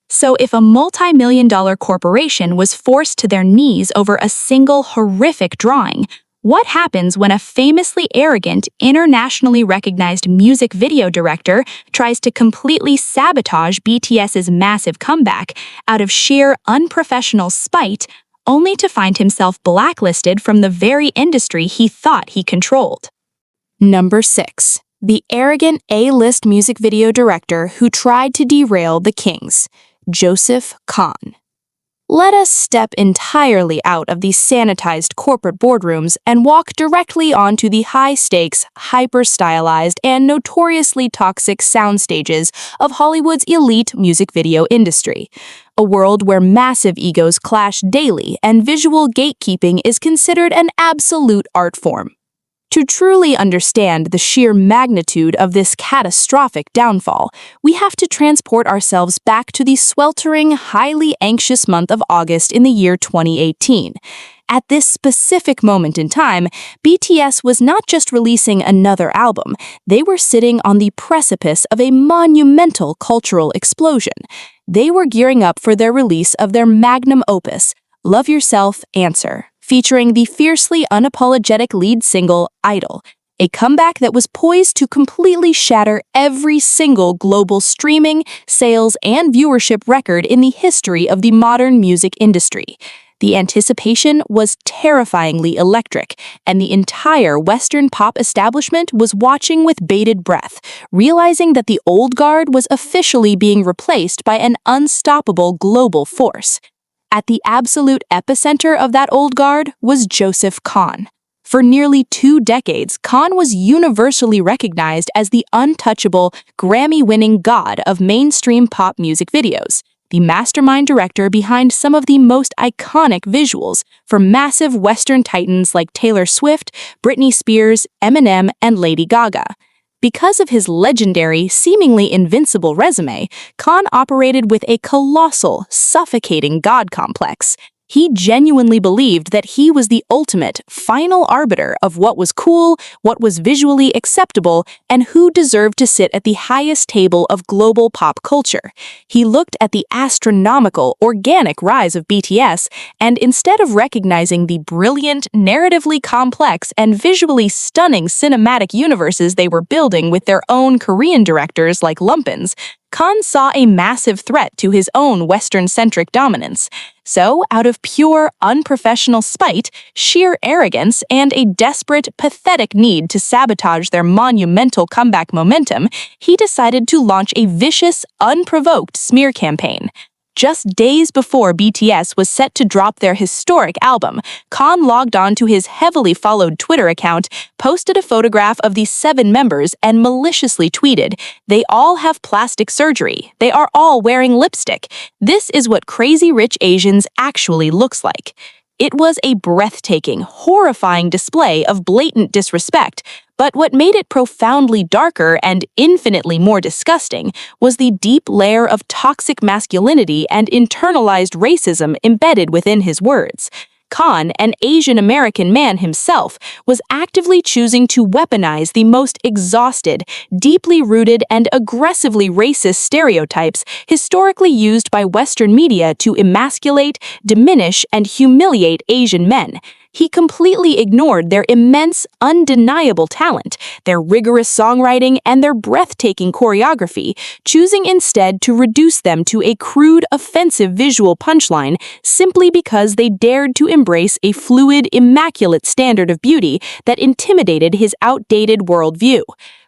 So if a multi-million-dollar corporation was forced to their knees over a single horrific drawing, what happens when a famously arrogant, internationally recognized music video director tries to completely sabotage BTS's massive comeback out of sheer unprofessional spite, only to find himself blacklisted from the very industry he thought he controlled? Number 6. The arrogant A-list music video director who tried to derail the Kings, Joseph Kahn. Let us step entirely out of these sanitized corporate boardrooms and walk directly onto the high-stakes, hyper-stylized, and notoriously toxic sound stages of Hollywood's elite music video industry. A world where massive egos clash daily and visual gatekeeping is considered an absolute art form. To truly understand the sheer magnitude of this catastrophic downfall, we have to transport ourselves back to the sweltering, highly anxious month of August in the year 2018. At this specific moment in time, BTS was not just releasing another album, they were sitting on the precipice of a monumental cultural explosion. They were gearing up for their release of their magnum opus, Love Yourself, Answer, featuring the fiercely unapologetic lead single, Idol, a comeback that was poised to completely shatter every single global streaming, sales, and viewership record in the history of the modern music industry. The anticipation was terrifyingly electric, and the entire Western pop establishment was watching with bated breath, realizing that the old guard was officially being replaced by an unstoppable global force. At the absolute epicenter of that old guard was Joseph Kahn. For nearly 2 decades, Kahn was universally recognized as the untouchable, Grammy-winning god of mainstream pop music videos, the mastermind director behind some of the most iconic visuals for massive Western titans like Taylor Swift, Britney Spears, Eminem, and Lady Gaga. Because of his legendary, seemingly invincible resume, Kahn operated with a colossal, suffocating god complex. He genuinely believed that he was the ultimate, final arbiter of what was cool, what was visually acceptable, and who deserved to sit at the highest table of global pop culture. He looked at the astronomical, organic rise of BTS, and instead of recognizing the brilliant, narratively complex, and visually stunning cinematic universes they were building with their own Korean directors like Lumpins, Kahn saw a massive threat to his own Western-centric dominance. So, out of pure, unprofessional spite, sheer arrogance, and a desperate, pathetic need to sabotage their monumental comeback momentum, he decided to launch a vicious, unprovoked smear campaign. Just days before BTS was set to drop their historic album, Kahn logged on to his heavily followed Twitter account, posted a photograph of the 7 members, and maliciously tweeted, "They all have plastic surgery. They are all wearing lipstick. This is what crazy rich Asians actually looks like." It was a breathtaking, horrifying display of blatant disrespect, but what made it profoundly darker and infinitely more disgusting was the deep layer of toxic masculinity and internalized racism embedded within his words. Kahn, an Asian American man himself, was actively choosing to weaponize the most exhausted, deeply rooted, and aggressively racist stereotypes historically used by Western media to emasculate, diminish, and humiliate Asian men. He completely ignored their immense, undeniable talent, their rigorous songwriting, and their breathtaking choreography, choosing instead to reduce them to a crude, offensive visual punchline simply because they dared to embrace a fluid, immaculate standard of beauty that intimidated his outdated worldview.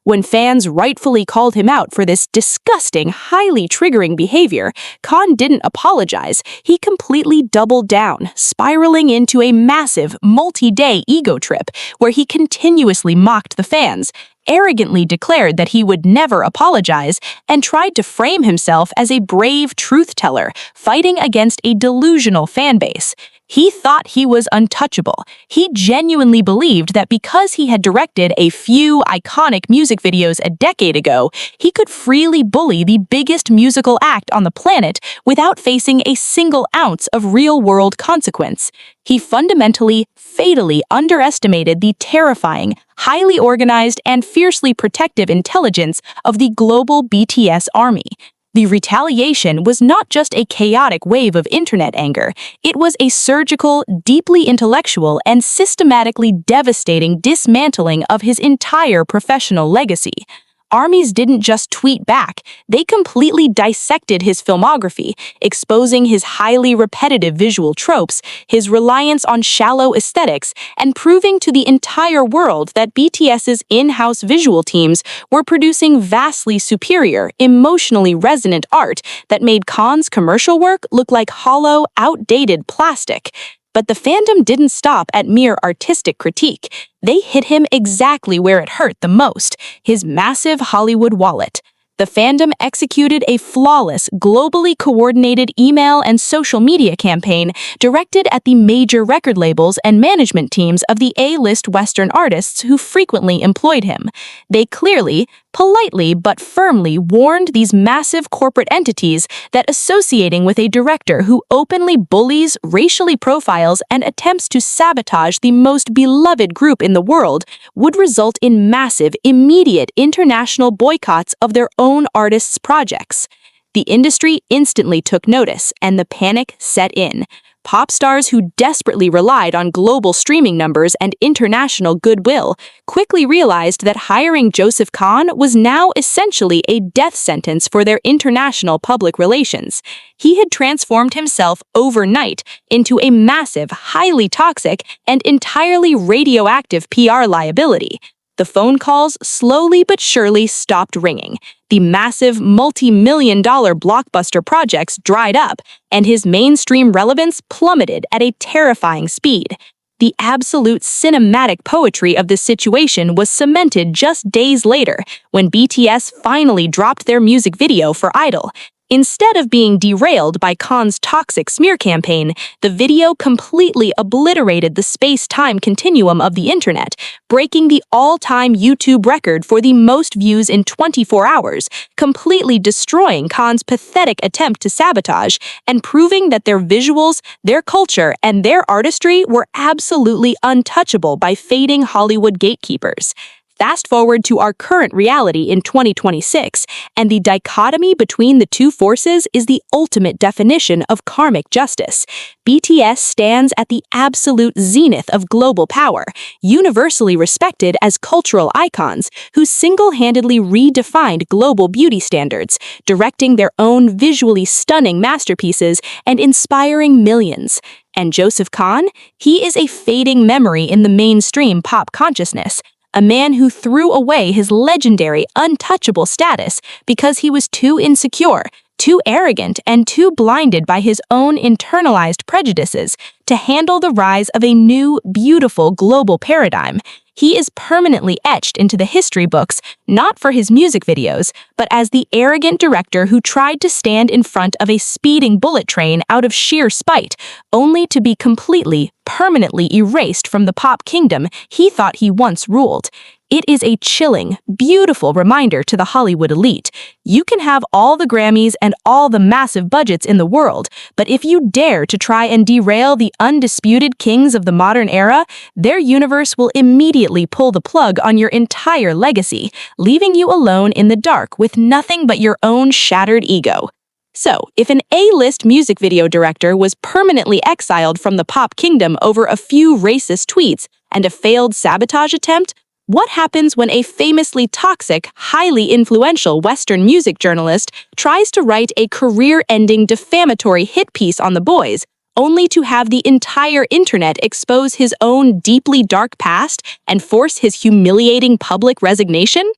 When fans rightfully called him out for this disgusting, highly triggering behavior, Kahn didn't apologize. He completely doubled down, spiraling into a massive, multi-day ego trip where he continuously mocked the fans, arrogantly declared that he would never apologize, and tried to frame himself as a brave truth-teller fighting against a delusional fanbase. He thought he was untouchable. He genuinely believed that because he had directed a few iconic music videos a decade ago, he could freely bully the biggest musical act on the planet without facing a single ounce of real-world consequence. He fundamentally, fatally underestimated the terrifying, highly organized, and fiercely protective intelligence of the global BTS army. The retaliation was not just a chaotic wave of internet anger, it was a surgical, deeply intellectual, and systematically devastating dismantling of his entire professional legacy. armies didn't just tweet back, they completely dissected his filmography, exposing his highly repetitive visual tropes, his reliance on shallow aesthetics, and proving to the entire world that BTS's in-house visual teams were producing vastly superior, emotionally resonant art that made Khan's commercial work look like hollow, outdated plastic. But the fandom didn't stop at mere artistic critique. They hit him exactly where it hurt the most, his massive Hollywood wallet. The fandom executed a flawless, globally coordinated email and social media campaign directed at the major record labels and management teams of the A-list Western artists who frequently employed him. They clearly, politely but firmly warned these massive corporate entities that associating with a director who openly bullies, racially profiles, and attempts to sabotage the most beloved group in the world would result in massive, immediate international boycotts of their own artists' projects. The industry instantly took notice, and the panic set in. Pop stars who desperately relied on global streaming numbers and international goodwill quickly realized that hiring Joseph Kahn was now essentially a death sentence for their international public relations. He had transformed himself overnight into a massive, highly toxic, and entirely radioactive PR liability. The phone calls slowly but surely stopped ringing. The massive multi-million-dollar blockbuster projects dried up, and his mainstream relevance plummeted at a terrifying speed. The absolute cinematic poetry of the situation was cemented just days later, when BTS finally dropped their music video for Idol. Instead of being derailed by Khan's toxic smear campaign, the video completely obliterated the space-time continuum of the internet, breaking the all-time YouTube record for the most views in 24 hours, completely destroying Khan's pathetic attempt to sabotage, and proving that their visuals, their culture, and their artistry were absolutely untouchable by fading Hollywood gatekeepers. Fast forward to our current reality in 2026, and the dichotomy between the two forces is the ultimate definition of karmic justice. BTS stands at the absolute zenith of global power, universally respected as cultural icons who single-handedly redefined global beauty standards, directing their own visually stunning masterpieces and inspiring millions. And Joseph Kahn? He is a fading memory in the mainstream pop consciousness. A man who threw away his legendary, untouchable status because he was too insecure, too arrogant, and too blinded by his own internalized prejudices to handle the rise of a new, beautiful global paradigm. He is permanently etched into the history books, not for his music videos, but as the arrogant director who tried to stand in front of a speeding bullet train out of sheer spite, only to be completely, permanently erased from the pop kingdom he thought he once ruled. It is a chilling, beautiful reminder to the Hollywood elite. You can have all the Grammys and all the massive budgets in the world, but if you dare to try and derail the undisputed kings of the modern era, their universe will immediately pull the plug on your entire legacy, leaving you alone in the dark with nothing but your own shattered ego. So, if an A-list music video director was permanently exiled from the pop kingdom over a few racist tweets and a failed sabotage attempt, what happens when a famously toxic, highly influential Western music journalist tries to write a career-ending defamatory hit piece on the boys, only to have the entire internet expose his own deeply dark past and force his humiliating public resignation?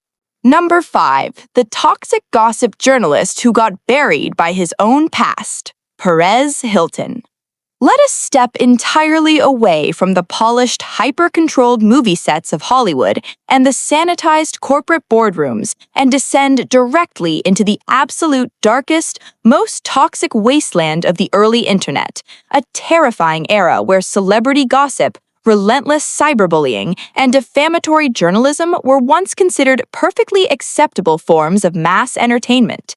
Number 5. The toxic gossip journalist who got buried by his own past. Perez Hilton. Let us step entirely away from the polished, hyper-controlled movie sets of Hollywood and the sanitized corporate boardrooms and descend directly into the absolute darkest, most toxic wasteland of the early internet, a terrifying era where celebrity gossip, relentless cyberbullying, and defamatory journalism were once considered perfectly acceptable forms of mass entertainment.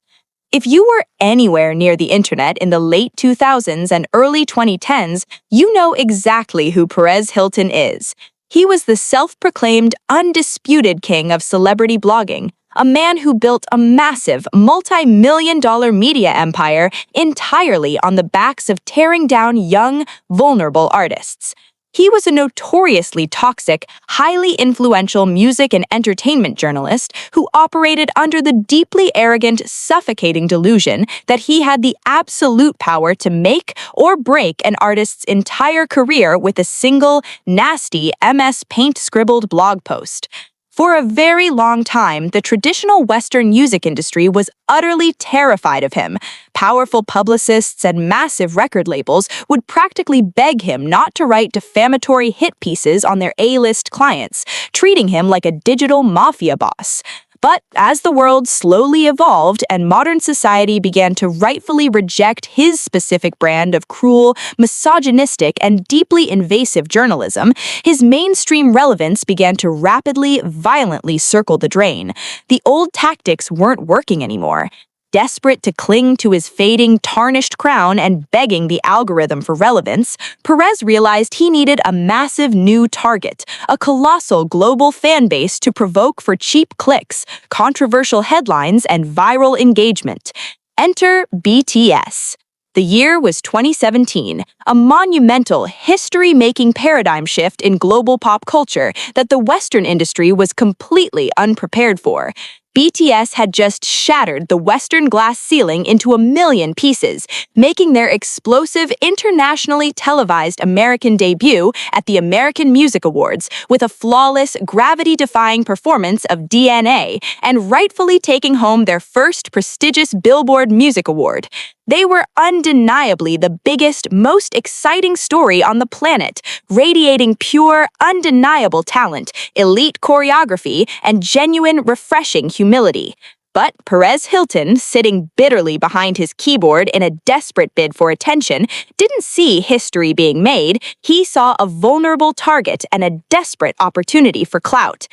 If you were anywhere near the internet in the late 2000s and early 2010s, you know exactly who Perez Hilton is. He was the self-proclaimed, undisputed king of celebrity blogging, a man who built a massive, multi-million-dollar media empire entirely on the backs of tearing down young, vulnerable artists. He was a notoriously toxic, highly influential music and entertainment journalist who operated under the deeply arrogant, suffocating delusion that he had the absolute power to make or break an artist's entire career with a single, nasty MS Paint scribbled blog post. For a very long time, the traditional Western music industry was utterly terrified of him. Powerful publicists and massive record labels would practically beg him not to write defamatory hit pieces on their A-list clients, treating him like a digital mafia boss. But as the world slowly evolved and modern society began to rightfully reject his specific brand of cruel, misogynistic, and deeply invasive journalism, his mainstream relevance began to rapidly, violently circle the drain. The old tactics weren't working anymore. Desperate to cling to his fading, tarnished crown and begging the algorithm for relevance, Perez realized he needed a massive new target, a colossal global fan base to provoke for cheap clicks, controversial headlines, and viral engagement. Enter BTS. The year was 2017, a monumental, history-making paradigm shift in global pop culture that the Western industry was completely unprepared for. BTS had just shattered the Western glass ceiling into a million pieces, making their explosive, internationally televised American debut at the American Music Awards with a flawless, gravity-defying performance of DNA, and rightfully taking home their first prestigious Billboard Music Award. They were undeniably the biggest, most exciting story on the planet, radiating pure, undeniable talent, elite choreography, and genuine, refreshing humility. But Perez Hilton, sitting bitterly behind his keyboard in a desperate bid for attention, didn't see history being made. He saw a vulnerable target and a desperate opportunity for clout.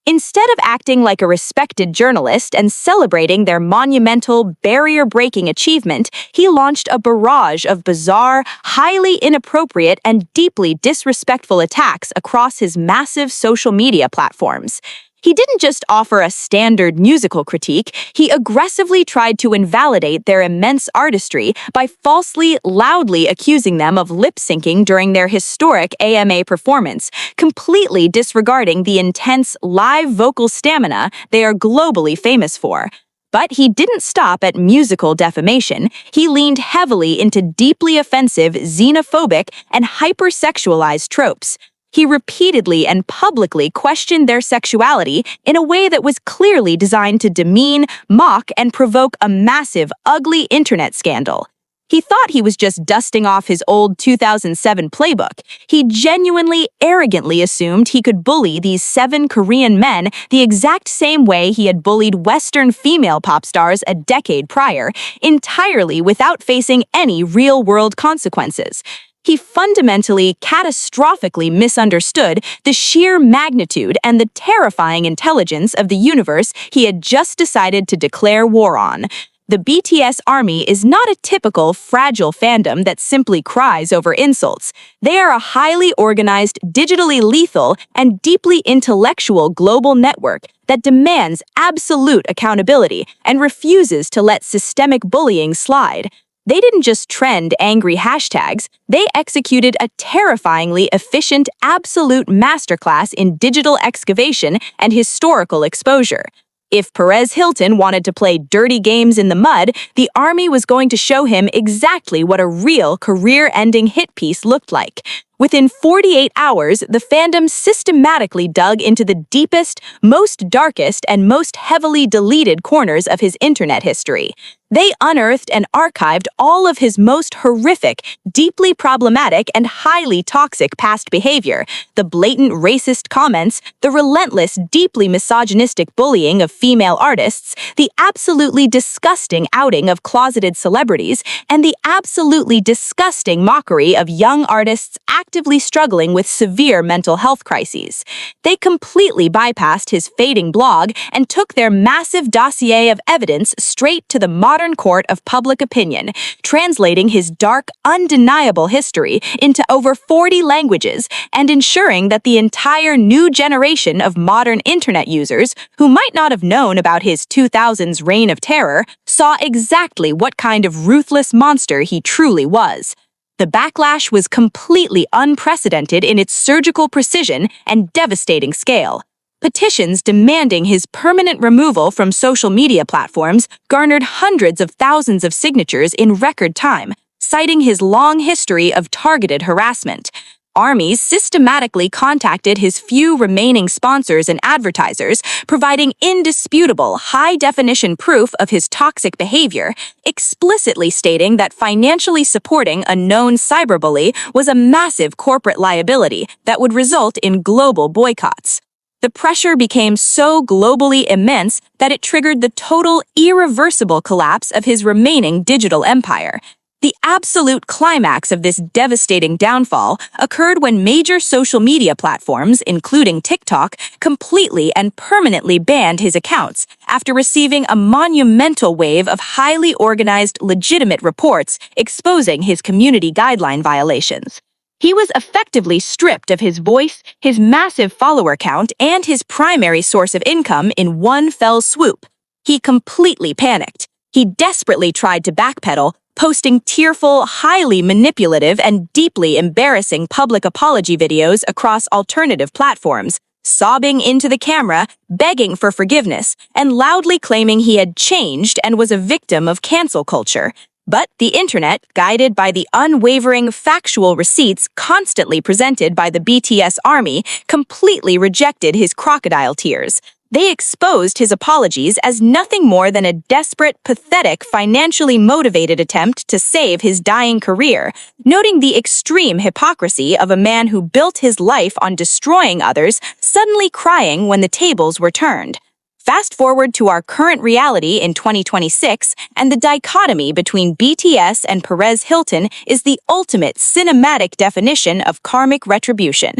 Instead of acting like a respected journalist and celebrating their monumental, barrier-breaking achievement, he launched a barrage of bizarre, highly inappropriate, and deeply disrespectful attacks across his massive social media platforms. He didn't just offer a standard musical critique, he aggressively tried to invalidate their immense artistry by falsely, loudly accusing them of lip-syncing during their historic AMA performance, completely disregarding the intense live vocal stamina they are globally famous for. But he didn't stop at musical defamation. He leaned heavily into deeply offensive, xenophobic, and hypersexualized tropes. He repeatedly and publicly questioned their sexuality in a way that was clearly designed to demean, mock, and provoke a massive, ugly internet scandal. He thought he was just dusting off his old 2007 playbook. He genuinely, arrogantly assumed he could bully these 7 Korean men the exact same way he had bullied Western female pop stars a decade prior, entirely without facing any real-world consequences. He fundamentally, catastrophically misunderstood the sheer magnitude and the terrifying intelligence of the universe he had just decided to declare war on. The BTS army is not a typical, fragile fandom that simply cries over insults. They are a highly organized, digitally lethal, and deeply intellectual global network that demands absolute accountability and refuses to let systemic bullying slide. They didn't just trend angry hashtags, they executed a terrifyingly efficient, absolute masterclass in digital excavation and historical exposure. If Perez Hilton wanted to play dirty games in the mud, the army was going to show him exactly what a real career-ending hit piece looked like. Within 48 hours, the fandom systematically dug into the deepest, most darkest, and most heavily deleted corners of his internet history. They unearthed and archived all of his most horrific, deeply problematic, and highly toxic past behavior, the blatant racist comments, the relentless, deeply misogynistic bullying of female artists, the absolutely disgusting outing of closeted celebrities, and the absolutely disgusting mockery of young artists actively struggling with severe mental health crises. They completely bypassed his fading blog and took their massive dossier of evidence straight to the modern court of public opinion, translating his dark, undeniable history into over 40 languages and ensuring that the entire new generation of modern internet users, who might not have known about his 2000s reign of terror, saw exactly what kind of ruthless monster he truly was. The backlash was completely unprecedented in its surgical precision and devastating scale. Petitions demanding his permanent removal from social media platforms garnered hundreds of thousands of signatures in record time, citing his long history of targeted harassment. Armies systematically contacted his few remaining sponsors and advertisers, providing indisputable, high-definition proof of his toxic behavior, explicitly stating that financially supporting a known cyberbully was a massive corporate liability that would result in global boycotts. The pressure became so globally immense that it triggered the total, irreversible collapse of his remaining digital empire. The absolute climax of this devastating downfall occurred when major social media platforms, including TikTok, completely and permanently banned his accounts after receiving a monumental wave of highly organized, legitimate reports exposing his community guideline violations. He was effectively stripped of his voice, his massive follower count, and his primary source of income in one fell swoop. He completely panicked. He desperately tried to backpedal, posting tearful, highly manipulative, and deeply embarrassing public apology videos across alternative platforms, sobbing into the camera, begging for forgiveness, and loudly claiming he had changed and was a victim of cancel culture. But the internet, guided by the unwavering factual receipts constantly presented by the BTS army, completely rejected his crocodile tears. They exposed his apologies as nothing more than a desperate, pathetic, financially motivated attempt to save his dying career, noting the extreme hypocrisy of a man who built his life on destroying others, suddenly crying when the tables were turned. Fast forward to our current reality in 2026, and the dichotomy between BTS and Perez Hilton is the ultimate cinematic definition of karmic retribution.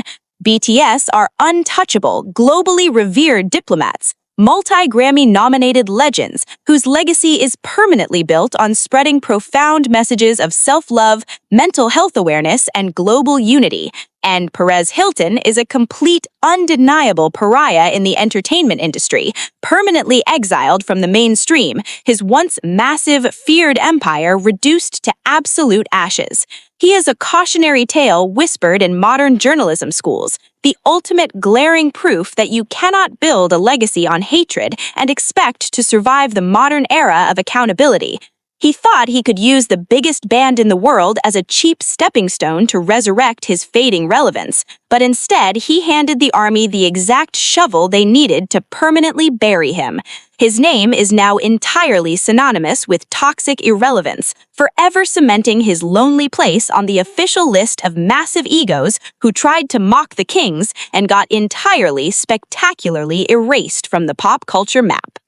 BTS are untouchable, globally revered diplomats, multi-Grammy-nominated legends whose legacy is permanently built on spreading profound messages of self-love, mental health awareness, and global unity. And Perez Hilton is a complete, undeniable pariah in the entertainment industry, permanently exiled from the mainstream, his once massive, feared empire reduced to absolute ashes. He is a cautionary tale whispered in modern journalism schools, the ultimate glaring proof that you cannot build a legacy on hatred and expect to survive the modern era of accountability. He thought he could use the biggest band in the world as a cheap stepping stone to resurrect his fading relevance, but instead he handed the army the exact shovel they needed to permanently bury him. His name is now entirely synonymous with toxic irrelevance, forever cementing his lonely place on the official list of massive egos who tried to mock the kings and got entirely, spectacularly erased from the pop culture map.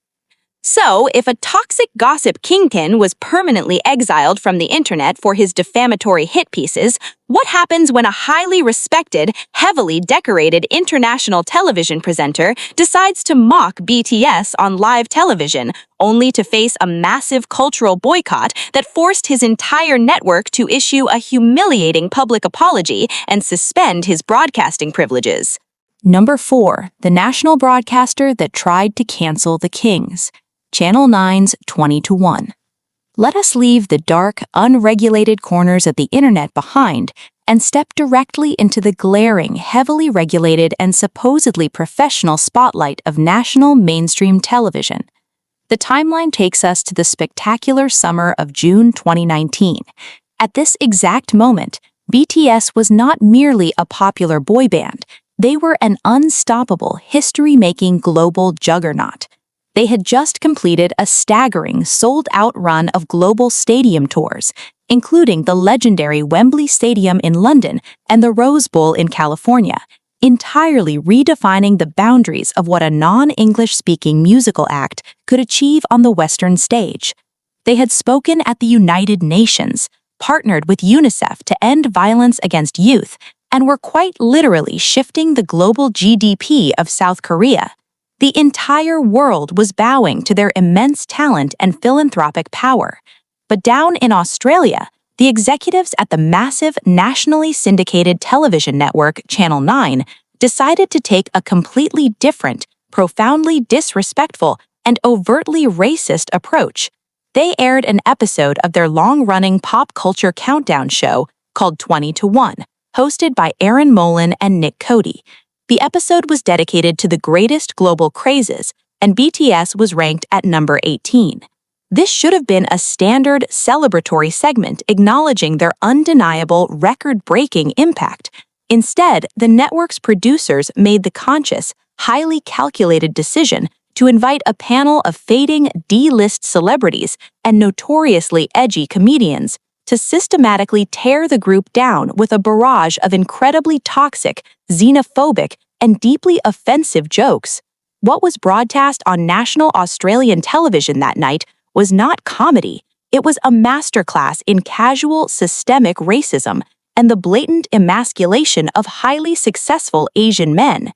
So, if a toxic gossip kingpin was permanently exiled from the internet for his defamatory hit pieces, what happens when a highly respected, heavily decorated international television presenter decides to mock BTS on live television, only to face a massive cultural boycott that forced his entire network to issue a humiliating public apology and suspend his broadcasting privileges? Number 4. The national broadcaster that tried to cancel the Kings. Channel 9's 20-1. Let us leave the dark, unregulated corners of the internet behind and step directly into the glaring, heavily regulated, and supposedly professional spotlight of national mainstream television. The timeline takes us to the spectacular summer of June 2019. At this exact moment, BTS was not merely a popular boy band. They were an unstoppable, history-making global juggernaut. They had just completed a staggering, sold-out run of global stadium tours, including the legendary Wembley Stadium in London and the Rose Bowl in California, entirely redefining the boundaries of what a non-English-speaking musical act could achieve on the Western stage. They had spoken at the United Nations, partnered with UNICEF to end violence against youth, and were quite literally shifting the global GDP of South Korea. The entire world was bowing to their immense talent and philanthropic power. But down in Australia, the executives at the massive nationally syndicated television network Channel 9 decided to take a completely different, profoundly disrespectful, and overtly racist approach. They aired an episode of their long-running pop culture countdown show, called 20 to 1, hosted by Aaron Molan and Nick Cody. The episode was dedicated to the greatest global crazes, and BTS was ranked at number 18. This should have been a standard celebratory segment acknowledging their undeniable record-breaking impact. Instead, the network's producers made the conscious, highly calculated decision to invite a panel of fading D-list celebrities and notoriously edgy comedians to systematically tear the group down with a barrage of incredibly toxic, xenophobic, and deeply offensive jokes. What was broadcast on national Australian television that night was not comedy. It was a masterclass in casual, systemic racism and the blatant emasculation of highly successful Asian men.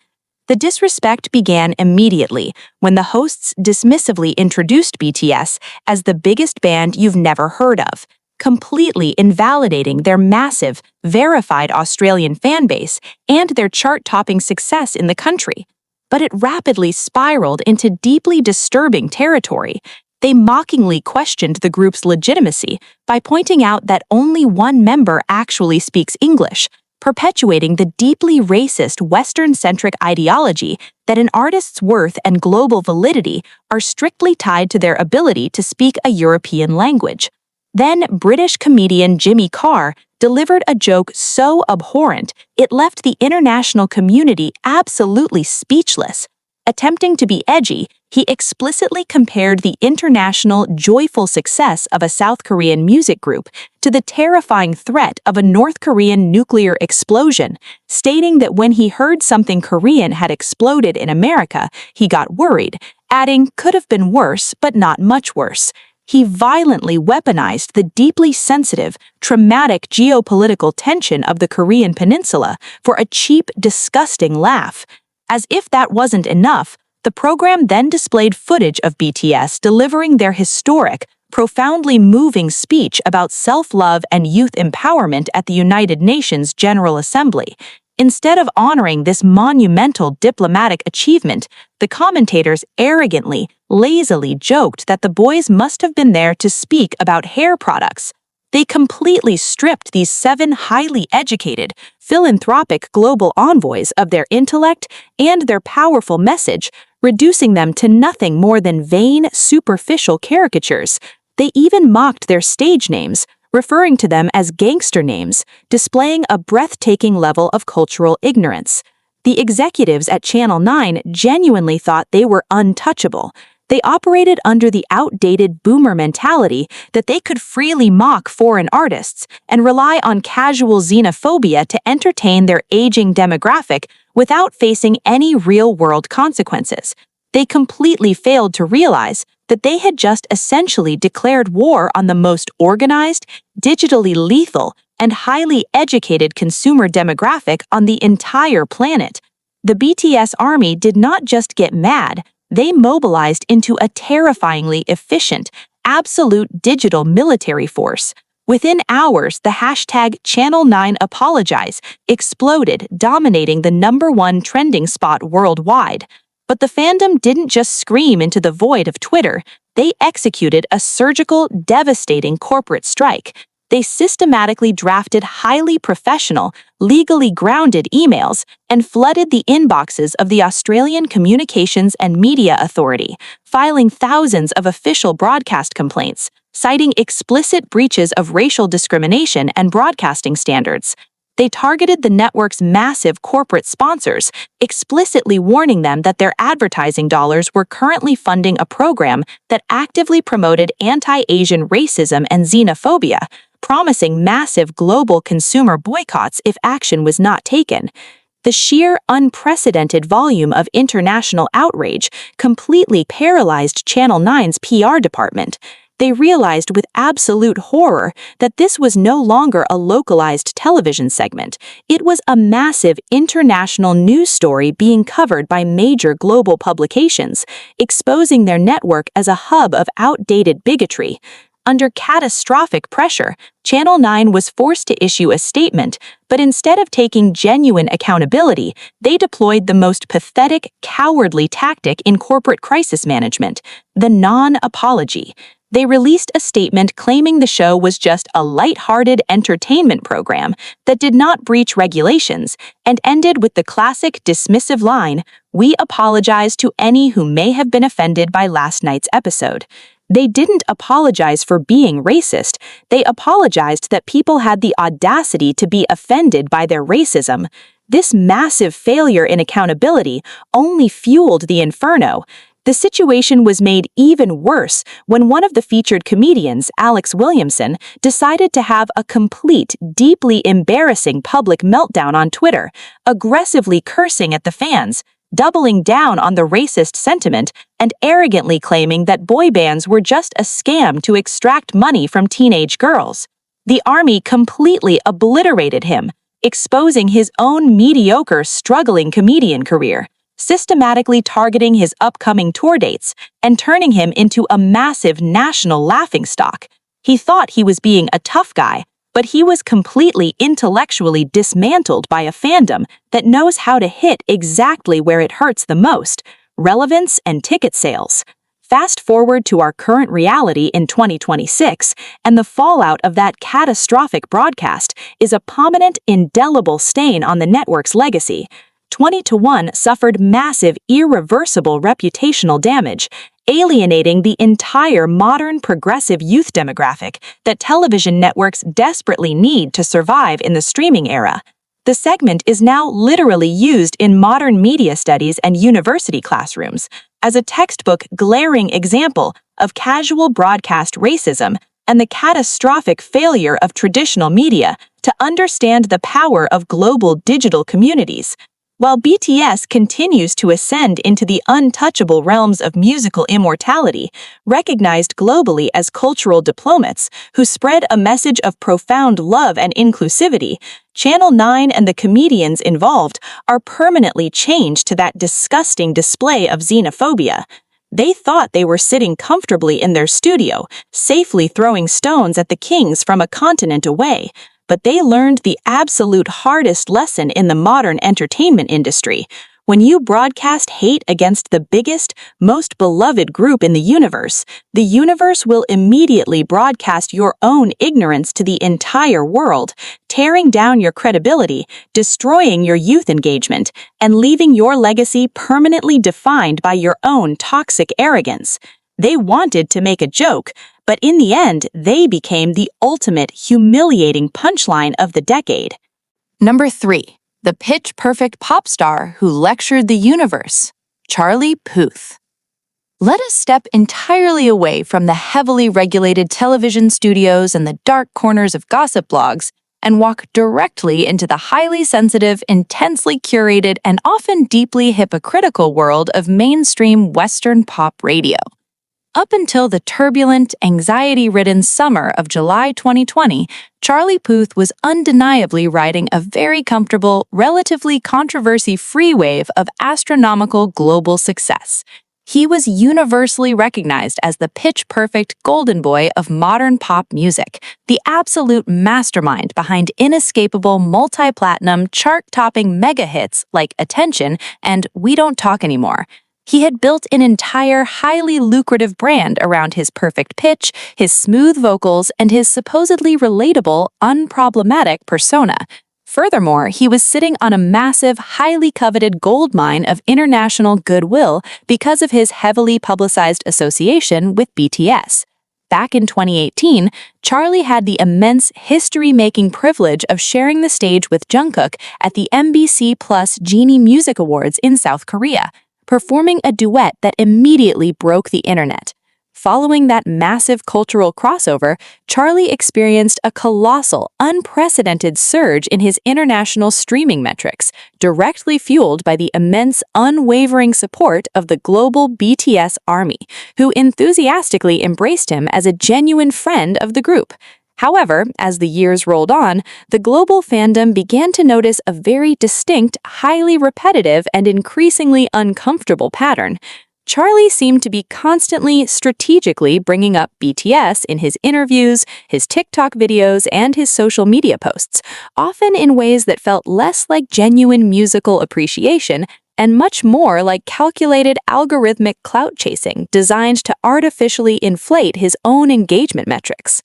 The disrespect began immediately when the hosts dismissively introduced BTS as the biggest band you've never heard of, completely invalidating their massive, verified Australian fanbase and their chart-topping success in the country. But it rapidly spiraled into deeply disturbing territory. They mockingly questioned the group's legitimacy by pointing out that only one member actually speaks English, perpetuating the deeply racist Western-centric ideology that an artist's worth and global validity are strictly tied to their ability to speak a European language. Then British comedian Jimmy Carr delivered a joke so abhorrent it left the international community absolutely speechless. Attempting to be edgy, he explicitly compared the international joyful success of a South Korean music group to the terrifying threat of a North Korean nuclear explosion, stating that when he heard something Korean had exploded in America, he got worried, adding, "Could have been worse, but not much worse." He violently weaponized the deeply sensitive, traumatic geopolitical tension of the Korean peninsula for a cheap, disgusting laugh. As if that wasn't enough, the program then displayed footage of BTS delivering their historic, profoundly moving speech about self-love and youth empowerment at the United Nations General Assembly. Instead of honoring this monumental diplomatic achievement, the commentators arrogantly, lazily joked that the boys must have been there to speak about hair products. They completely stripped these 7 highly educated, philanthropic global envoys of their intellect and their powerful message, reducing them to nothing more than vain, superficial caricatures. They even mocked their stage names, referring to them as gangster names, displaying a breathtaking level of cultural ignorance. The executives at Channel 9 genuinely thought they were untouchable. They operated under the outdated boomer mentality that they could freely mock foreign artists and rely on casual xenophobia to entertain their aging demographic without facing any real-world consequences. They completely failed to realize that they had just essentially declared war on the most organized, digitally lethal, and highly educated consumer demographic on the entire planet. The BTS army did not just get mad, they mobilized into a terrifyingly efficient, absolute digital military force. Within hours, the hashtag Channel9Apologize exploded, dominating the #1 trending spot worldwide. But the fandom didn't just scream into the void of Twitter, they executed a surgical, devastating corporate strike. They systematically drafted highly professional, legally grounded emails and flooded the inboxes of the Australian Communications and Media Authority, filing thousands of official broadcast complaints, citing explicit breaches of racial discrimination and broadcasting standards. They targeted the network's massive corporate sponsors, explicitly warning them that their advertising dollars were currently funding a program that actively promoted anti-Asian racism and xenophobia, promising massive global consumer boycotts if action was not taken. The sheer, unprecedented volume of international outrage completely paralyzed Channel 9's PR department. They realized with absolute horror that this was no longer a localized television segment. It was a massive international news story being covered by major global publications, exposing their network as a hub of outdated bigotry. Under catastrophic pressure, Channel 9 was forced to issue a statement, but instead of taking genuine accountability, they deployed the most pathetic, cowardly tactic in corporate crisis management, the non-apology. They released a statement claiming the show was just a light-hearted entertainment program that did not breach regulations and ended with the classic dismissive line, "We apologize to any who may have been offended by last night's episode." They didn't apologize for being racist. They apologized that people had the audacity to be offended by their racism. This massive failure in accountability only fueled the inferno. The situation was made even worse when one of the featured comedians, Alex Williamson, decided to have a complete, deeply embarrassing public meltdown on Twitter, aggressively cursing at the fans, doubling down on the racist sentiment, and arrogantly claiming that boy bands were just a scam to extract money from teenage girls. The army completely obliterated him, exposing his own mediocre, struggling comedian career, systematically targeting his upcoming tour dates, and turning him into a massive national laughingstock. He thought he was being a tough guy, but he was completely intellectually dismantled by a fandom that knows how to hit exactly where it hurts the most: relevance and ticket sales. Fast forward to our current reality in 2026, and the fallout of that catastrophic broadcast is a prominent, indelible stain on the network's legacy. 20-1 suffered massive, irreversible reputational damage, alienating the entire modern progressive youth demographic that television networks desperately need to survive in the streaming era. The segment is now literally used in modern media studies and university classrooms as a textbook glaring example of casual broadcast racism and the catastrophic failure of traditional media to understand the power of global digital communities. While BTS continues to ascend into the untouchable realms of musical immortality, recognized globally as cultural diplomats who spread a message of profound love and inclusivity, Channel 9 and the comedians involved are permanently changed to that disgusting display of xenophobia. They thought they were sitting comfortably in their studio, safely throwing stones at the kings from a continent away, but they learned the absolute hardest lesson in the modern entertainment industry. When you broadcast hate against the biggest, most beloved group in the universe will immediately broadcast your own ignorance to the entire world, tearing down your credibility, destroying your youth engagement, and leaving your legacy permanently defined by your own toxic arrogance. They wanted to make a joke, but in the end, they became the ultimate humiliating punchline of the decade. Number 3. The pitch-perfect pop star who lectured the universe, Charlie Puth. Let us step entirely away from the heavily regulated television studios and the dark corners of gossip blogs and walk directly into the highly sensitive, intensely curated, and often deeply hypocritical world of mainstream Western pop radio. Up until the turbulent, anxiety-ridden summer of July 2020, Charlie Puth was undeniably riding a very comfortable, relatively controversy-free wave of astronomical global success. He was universally recognized as the pitch-perfect golden boy of modern pop music, the absolute mastermind behind inescapable multi-platinum, chart-topping mega hits like Attention and We Don't Talk Anymore. He had built an entire highly lucrative brand around his perfect pitch, his smooth vocals, and his supposedly relatable, unproblematic persona. Furthermore, he was sitting on a massive, highly coveted gold mine of international goodwill because of his heavily publicized association with BTS. Back in 2018, Charlie had the immense history-making privilege of sharing the stage with Jungkook at the MBC Plus Genie Music Awards in South Korea, performing a duet that immediately broke the internet. Following that massive cultural crossover, Charlie experienced a colossal, unprecedented surge in his international streaming metrics, directly fueled by the immense, unwavering support of the global BTS army, who enthusiastically embraced him as a genuine friend of the group. However, as the years rolled on, the global fandom began to notice a very distinct, highly repetitive, and increasingly uncomfortable pattern. Charlie seemed to be constantly, strategically bringing up BTS in his interviews, his TikTok videos, and his social media posts, often in ways that felt less like genuine musical appreciation and much more like calculated algorithmic clout chasing designed to artificially inflate his own engagement metrics.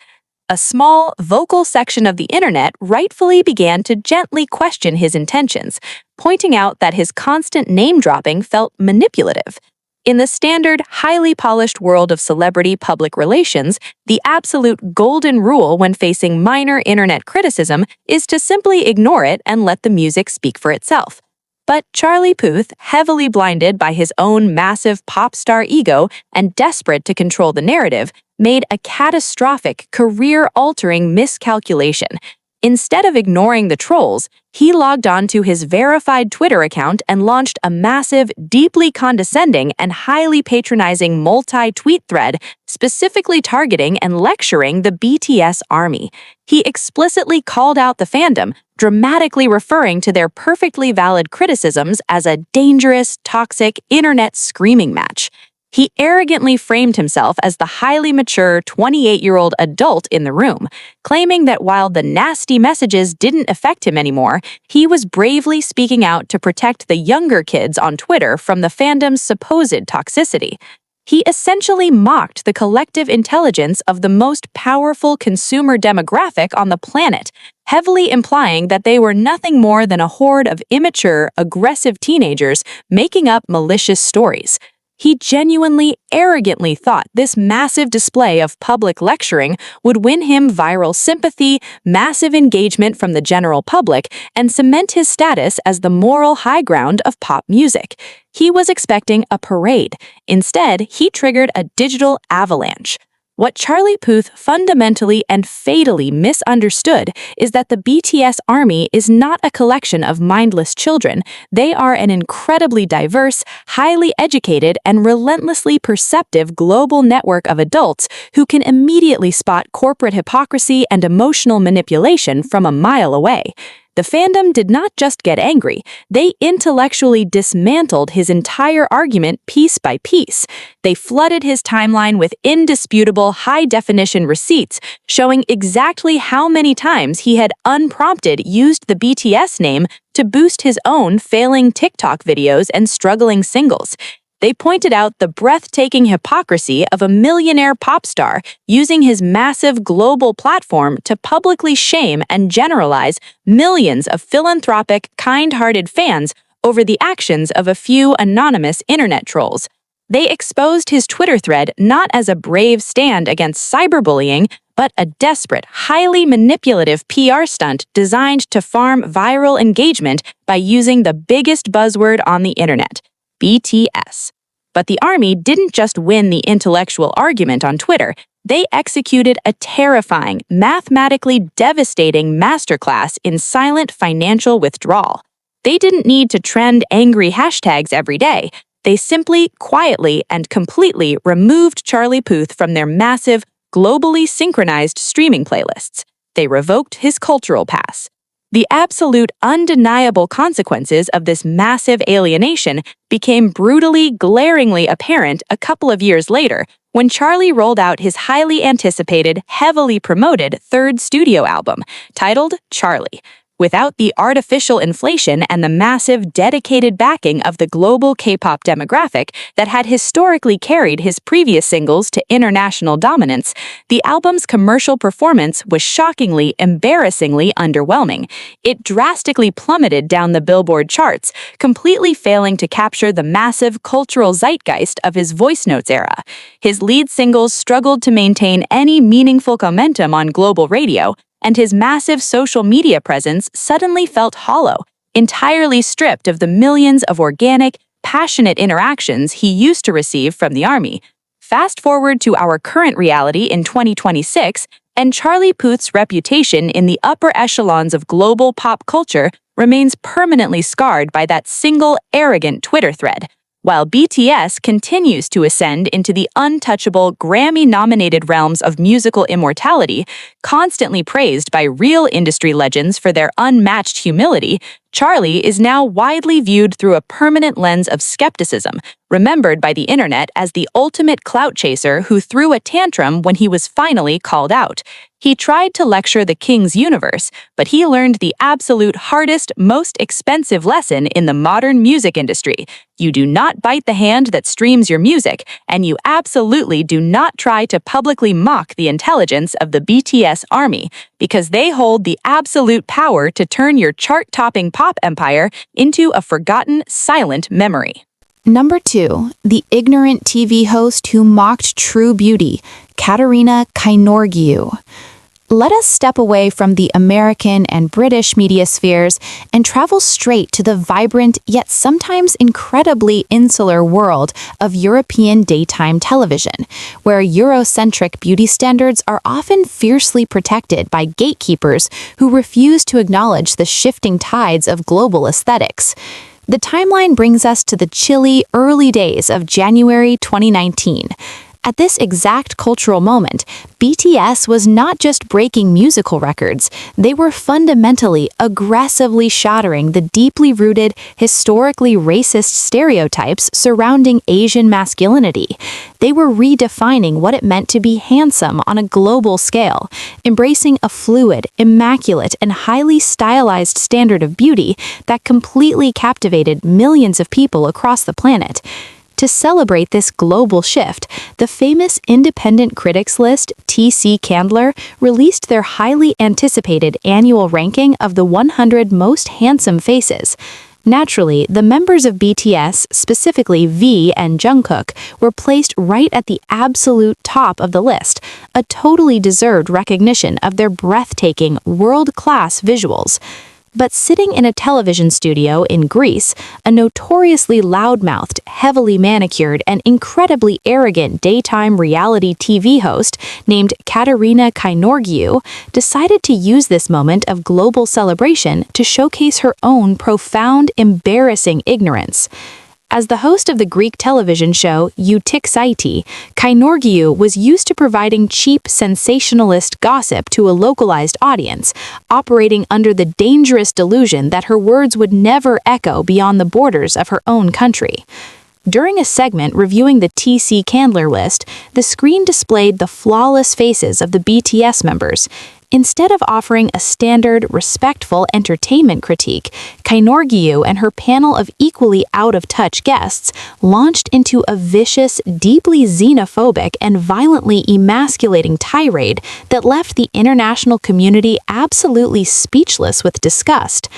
A small, vocal section of the internet rightfully began to gently question his intentions, pointing out that his constant name-dropping felt manipulative. In the standard, highly polished world of celebrity public relations, the absolute golden rule when facing minor internet criticism is to simply ignore it and let the music speak for itself. But Charlie Puth, heavily blinded by his own massive pop star ego and desperate to control the narrative, made a catastrophic, career-altering miscalculation. Instead of ignoring the trolls, he logged on to his verified Twitter account and launched a massive, deeply condescending and highly patronizing multi-tweet thread specifically targeting and lecturing the BTS army. He explicitly called out the fandom, dramatically referring to their perfectly valid criticisms as a dangerous, toxic, internet screaming match. He arrogantly framed himself as the highly mature 28-year-old adult in the room, claiming that while the nasty messages didn't affect him anymore, he was bravely speaking out to protect the younger kids on Twitter from the fandom's supposed toxicity. He essentially mocked the collective intelligence of the most powerful consumer demographic on the planet, heavily implying that they were nothing more than a horde of immature, aggressive teenagers making up malicious stories. He genuinely, arrogantly thought this massive display of public lecturing would win him viral sympathy, massive engagement from the general public, and cement his status as the moral high ground of pop music. He was expecting a parade. Instead, he triggered a digital avalanche. What Charlie Puth fundamentally and fatally misunderstood is that the BTS army is not a collection of mindless children. They are an incredibly diverse, highly educated, and relentlessly perceptive global network of adults who can immediately spot corporate hypocrisy and emotional manipulation from a mile away. The fandom did not just get angry, they intellectually dismantled his entire argument piece by piece. They flooded his timeline with indisputable high-definition receipts showing exactly how many times he had unprompted used the BTS name to boost his own failing TikTok videos and struggling singles. They pointed out the breathtaking hypocrisy of a millionaire pop star using his massive global platform to publicly shame and generalize millions of philanthropic, kind-hearted fans over the actions of a few anonymous internet trolls. They exposed his Twitter thread not as a brave stand against cyberbullying, but a desperate, highly manipulative PR stunt designed to farm viral engagement by using the biggest buzzword on the internet: BTS. But the army didn't just win the intellectual argument on Twitter, they executed a terrifying, mathematically devastating masterclass in silent financial withdrawal. They didn't need to trend angry hashtags every day. They simply, quietly, and completely removed Charlie Puth from their massive, globally synchronized streaming playlists. They revoked his cultural pass. The absolute undeniable consequences of this massive alienation became brutally, glaringly apparent a couple of years later when Charlie rolled out his highly anticipated, heavily promoted third studio album, titled Charlie. Without the artificial inflation and the massive, dedicated backing of the global K-pop demographic that had historically carried his previous singles to international dominance, the album's commercial performance was shockingly, embarrassingly underwhelming. It drastically plummeted down the Billboard charts, completely failing to capture the massive cultural zeitgeist of his voice notes era. His lead singles struggled to maintain any meaningful momentum on global radio, and his massive social media presence suddenly felt hollow, entirely stripped of the millions of organic, passionate interactions he used to receive from the army. Fast forward to our current reality in 2026, and Charlie Puth's reputation in the upper echelons of global pop culture remains permanently scarred by that single arrogant Twitter thread. While BTS continues to ascend into the untouchable Grammy-nominated realms of musical immortality, constantly praised by real industry legends for their unmatched humility, Charlie is now widely viewed through a permanent lens of skepticism, remembered by the internet as the ultimate clout chaser who threw a tantrum when he was finally called out. He tried to lecture the King's universe, but he learned the absolute hardest, most expensive lesson in the modern music industry. You do not bite the hand that streams your music, and you absolutely do not try to publicly mock the intelligence of the BTS army, because they hold the absolute power to turn your chart-topping pop empire into a forgotten, silent memory. Number 2, the ignorant TV host who mocked true beauty, Katarina Korgio. Let us step away from the American and British media spheres and travel straight to the vibrant yet sometimes incredibly insular world of European daytime television, where Eurocentric beauty standards are often fiercely protected by gatekeepers who refuse to acknowledge the shifting tides of global aesthetics. The timeline brings us to the chilly early days of January 2019. At this exact cultural moment, BTS was not just breaking musical records, they were fundamentally, aggressively shattering the deeply rooted, historically racist stereotypes surrounding Asian masculinity. They were redefining what it meant to be handsome on a global scale, embracing a fluid, immaculate, and highly stylized standard of beauty that completely captivated millions of people across the planet. To celebrate this global shift, the famous independent critics list TC Candler released their highly anticipated annual ranking of the 100 most handsome faces. Naturally, the members of BTS, specifically V and Jungkook, were placed right at the absolute top of the list, a totally deserved recognition of their breathtaking, world-class visuals. But sitting in a television studio in Greece, a notoriously loudmouthed, heavily manicured, and incredibly arrogant daytime reality TV host named Katarina Korgio decided to use this moment of global celebration to showcase her own profound, embarrassing ignorance. As the host of the Greek television show Edu-Tainment, Korgio was used to providing cheap, sensationalist gossip to a localized audience, operating under the dangerous delusion that her words would never echo beyond the borders of her own country. During a segment reviewing the TC Candler list, the screen displayed the flawless faces of the BTS members. Instead of offering a standard, respectful entertainment critique, Korgio and her panel of equally out-of-touch guests launched into a vicious, deeply xenophobic, and violently emasculating tirade that left the international community absolutely speechless with disgust.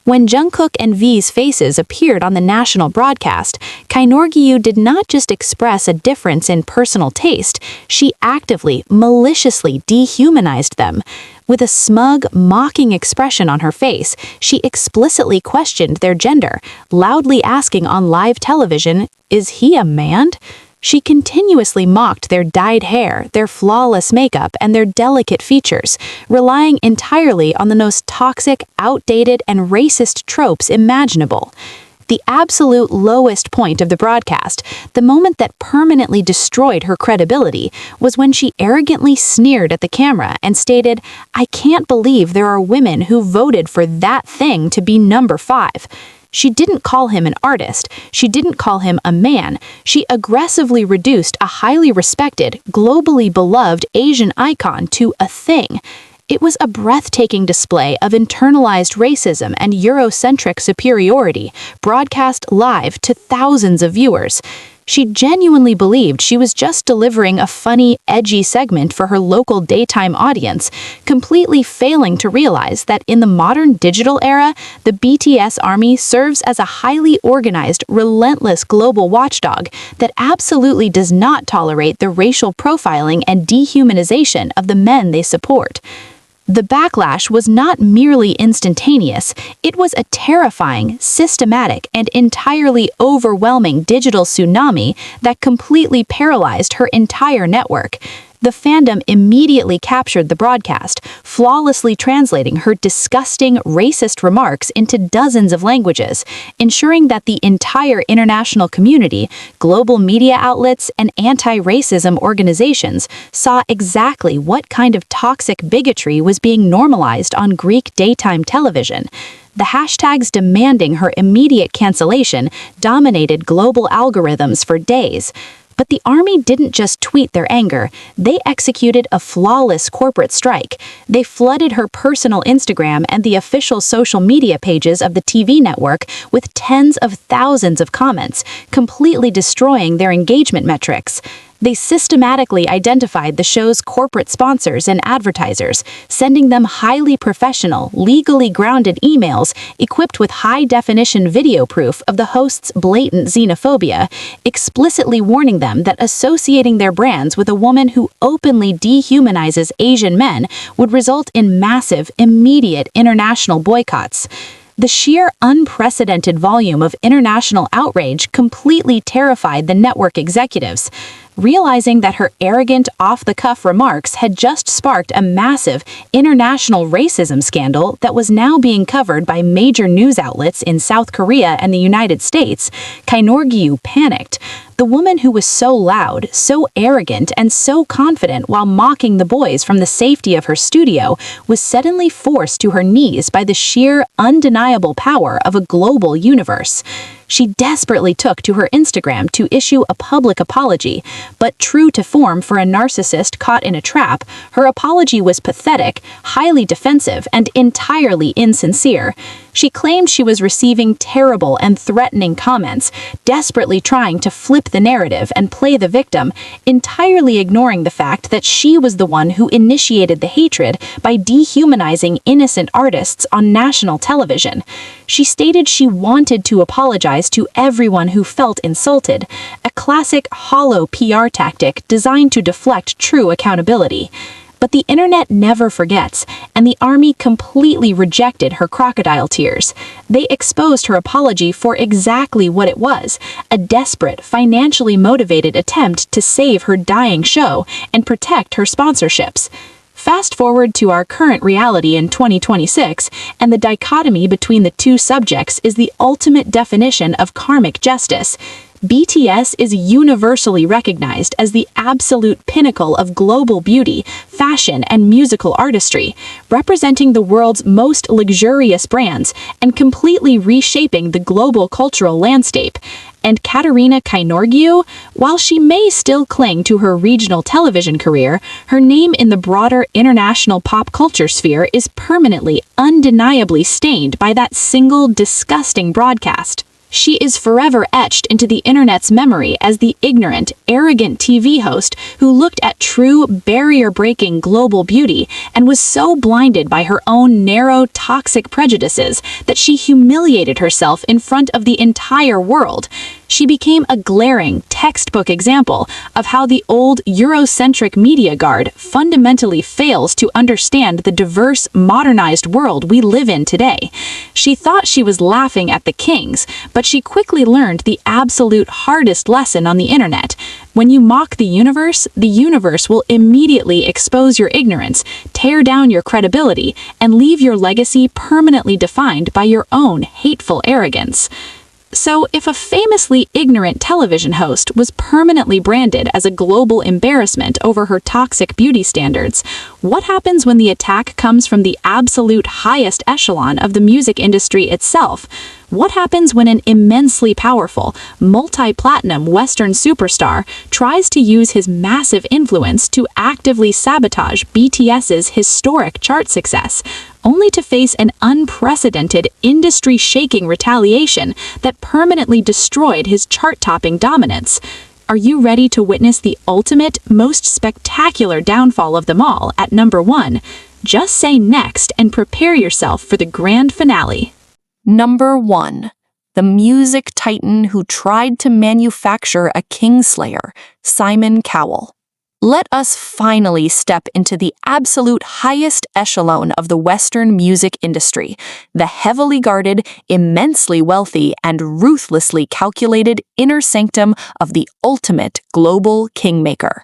When Jungkook and V's faces appeared on the national broadcast, Korgio did not just express a difference in personal taste, she actively, maliciously dehumanized them. With a smug, mocking expression on her face, she explicitly questioned their gender, loudly asking on live television, "Is he a man?" She continuously mocked their dyed hair, their flawless makeup, and their delicate features, relying entirely on the most toxic, outdated, and racist tropes imaginable. The absolute lowest point of the broadcast, the moment that permanently destroyed her credibility, was when she arrogantly sneered at the camera and stated, "I can't believe there are women who voted for that thing to be number 5. She didn't call him an artist. She didn't call him a man. She aggressively reduced a highly respected, globally beloved Asian icon to a thing. It was a breathtaking display of internalized racism and Eurocentric superiority, broadcast live to thousands of viewers. She genuinely believed she was just delivering a funny, edgy segment for her local daytime audience, completely failing to realize that in the modern digital era, the BTS army serves as a highly organized, relentless global watchdog that absolutely does not tolerate the racial profiling and dehumanization of the men they support. The backlash was not merely instantaneous, it was a terrifying, systematic, and entirely overwhelming digital tsunami that completely paralyzed her entire network. The fandom immediately captured the broadcast, flawlessly translating her disgusting, racist remarks into dozens of languages, ensuring that the entire international community, global media outlets, and anti-racism organizations saw exactly what kind of toxic bigotry was being normalized on Greek daytime television. The hashtags demanding her immediate cancellation dominated global algorithms for days. But the army didn't just tweet their anger, they executed a flawless corporate strike. They flooded her personal Instagram and the official social media pages of the TV network with tens of thousands of comments, completely destroying their engagement metrics. They systematically identified the show's corporate sponsors and advertisers, sending them highly professional, legally grounded emails equipped with high-definition video proof of the host's blatant xenophobia, explicitly warning them that associating their brands with a woman who openly dehumanizes Asian men would result in massive, immediate international boycotts. The sheer unprecedented volume of international outrage completely terrified the network executives. Realizing that her arrogant, off-the-cuff remarks had just sparked a massive international racism scandal that was now being covered by major news outlets in South Korea and the United States, Korgio panicked. The woman who was so loud, so arrogant, and so confident while mocking the boys from the safety of her studio was suddenly forced to her knees by the sheer, undeniable power of a global universe. She desperately took to her Instagram to issue a public apology, but true to form for a narcissist caught in a trap, her apology was pathetic, highly defensive, and entirely insincere. She claimed she was receiving terrible and threatening comments, desperately trying to flip the narrative and play the victim, entirely ignoring the fact that she was the one who initiated the hatred by dehumanizing innocent artists on national television. She stated she wanted to apologize to everyone who felt insulted, a classic hollow PR tactic designed to deflect true accountability. But the internet never forgets, and the army completely rejected her crocodile tears. They exposed her apology for exactly what it was, a desperate, financially motivated attempt to save her dying show and protect her sponsorships. Fast forward to our current reality in 2026, and the dichotomy between the two subjects is the ultimate definition of karmic justice. BTS is universally recognized as the absolute pinnacle of global beauty, fashion, and musical artistry, representing the world's most luxurious brands and completely reshaping the global cultural landscape. And Katarina Korgio, while she may still cling to her regional television career, her name in the broader international pop culture sphere is permanently, undeniably stained by that single disgusting broadcast. She is forever etched into the internet's memory as the ignorant, arrogant TV host who looked at true, barrier-breaking global beauty and was so blinded by her own narrow, toxic prejudices that she humiliated herself in front of the entire world. She became a glaring, textbook example of how the old Eurocentric media guard fundamentally fails to understand the diverse, modernized world we live in today. She thought she was laughing at the kings, but she quickly learned the absolute hardest lesson on the internet. When you mock the universe will immediately expose your ignorance, tear down your credibility, and leave your legacy permanently defined by your own hateful arrogance. So, if a famously ignorant television host was permanently branded as a global embarrassment over her toxic beauty standards, what happens when the attack comes from the absolute highest echelon of the music industry itself? What happens when an immensely powerful, multi-platinum Western superstar tries to use his massive influence to actively sabotage BTS's historic chart success, only to face an unprecedented, industry-shaking retaliation that permanently destroyed his chart-topping dominance? Are you ready to witness the ultimate, most spectacular downfall of them all at number 1? Just say next and prepare yourself for the grand finale. Number 1. The music titan who tried to manufacture a kingslayer, Simon Cowell. Let us finally step into the absolute highest echelon of the Western music industry, the heavily guarded, immensely wealthy, and ruthlessly calculated inner sanctum of the ultimate global kingmaker.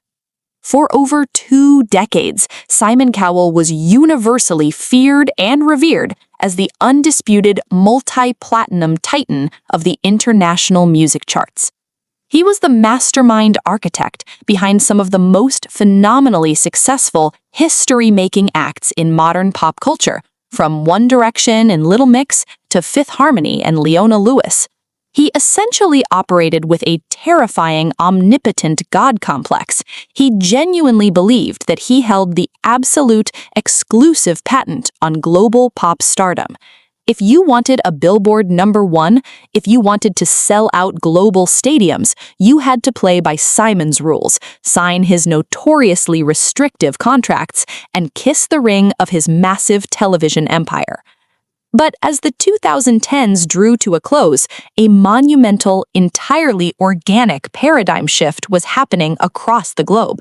For over 2 decades, Simon Cowell was universally feared and revered as the undisputed multi-platinum titan of the international music charts. He was the mastermind architect behind some of the most phenomenally successful history-making acts in modern pop culture, from One Direction and Little Mix to Fifth Harmony and Leona Lewis. He essentially operated with a terrifying, omnipotent God complex. He genuinely believed that he held the absolute, exclusive patent on global pop stardom. If you wanted a Billboard #1, if you wanted to sell out global stadiums, you had to play by Simon's rules, sign his notoriously restrictive contracts, and kiss the ring of his massive television empire. But as the 2010s drew to a close, a monumental, entirely organic paradigm shift was happening across the globe.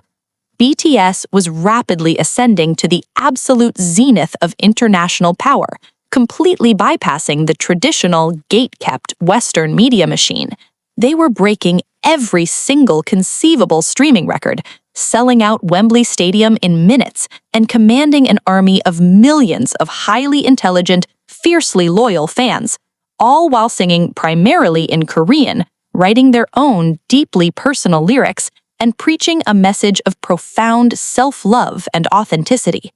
BTS was rapidly ascending to the absolute zenith of international power, completely bypassing the traditional, gate-kept Western media machine. They were breaking every single conceivable streaming record, selling out Wembley Stadium in minutes, and commanding an army of millions of highly intelligent, fiercely loyal fans, all while singing primarily in Korean, writing their own deeply personal lyrics, and preaching a message of profound self-love and authenticity.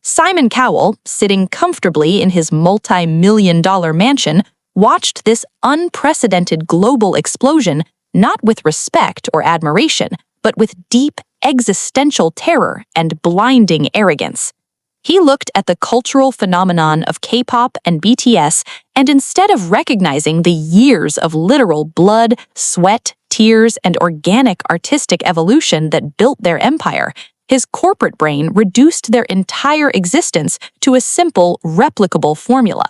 Simon Cowell, sitting comfortably in his multi-million-dollar mansion, watched this unprecedented global explosion not with respect or admiration, but with deep existential terror and blinding arrogance. He looked at the cultural phenomenon of K-pop and BTS, and instead of recognizing the years of literal blood, sweat, tears, and organic artistic evolution that built their empire, his corporate brain reduced their entire existence to a simple, replicable formula.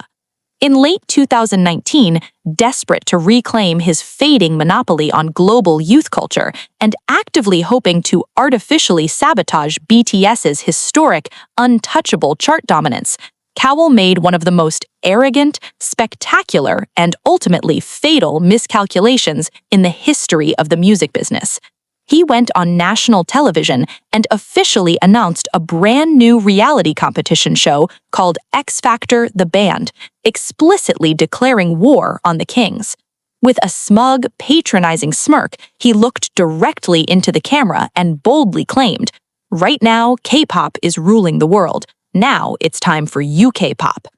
In late 2019, desperate to reclaim his fading monopoly on global youth culture and actively hoping to artificially sabotage BTS's historic, untouchable chart dominance, Cowell made one of the most arrogant, spectacular, and ultimately fatal miscalculations in the history of the music business. He went on national television and officially announced a brand new reality competition show called X Factor The Band, explicitly declaring war on the Kings. With a smug, patronizing smirk, he looked directly into the camera and boldly claimed, "Right now, K-pop is ruling the world. Now it's time for UK pop."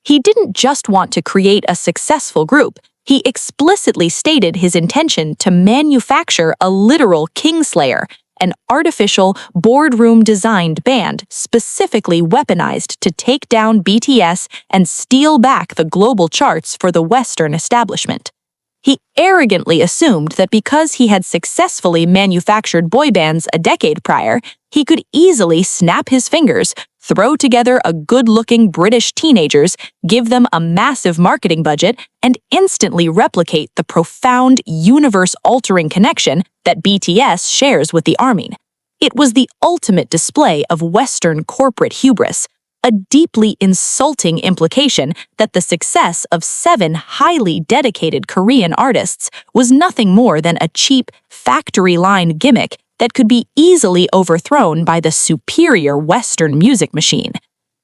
He didn't just want to create a successful group. He explicitly stated his intention to manufacture a literal Kingslayer, an artificial, boardroom-designed band specifically weaponized to take down BTS and steal back the global charts for the Western establishment. He arrogantly assumed that because he had successfully manufactured boy bands a decade prior, he could easily snap his fingers, throw together a good-looking British teenagers, give them a massive marketing budget, and instantly replicate the profound, universe-altering connection that BTS shares with the army. It was the ultimate display of Western corporate hubris, a deeply insulting implication that the success of 7 highly dedicated Korean artists was nothing more than a cheap, factory-line gimmick that could be easily overthrown by the superior Western music machine.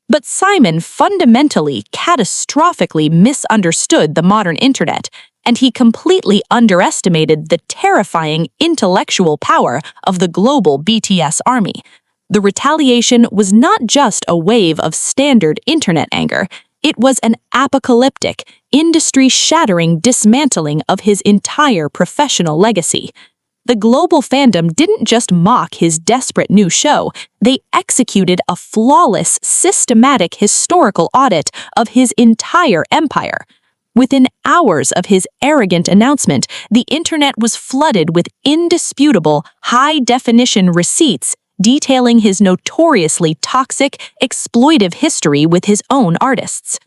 But Simon fundamentally, catastrophically misunderstood the modern internet, and he completely underestimated the terrifying intellectual power of the global BTS army. The retaliation was not just a wave of standard internet anger, it was an apocalyptic, industry-shattering dismantling of his entire professional legacy. The global fandom didn't just mock his desperate new show, they executed a flawless, systematic historical audit of his entire empire. Within hours of his arrogant announcement, the internet was flooded with indisputable, high-definition receipts detailing his notoriously toxic, exploitive history with his own artists.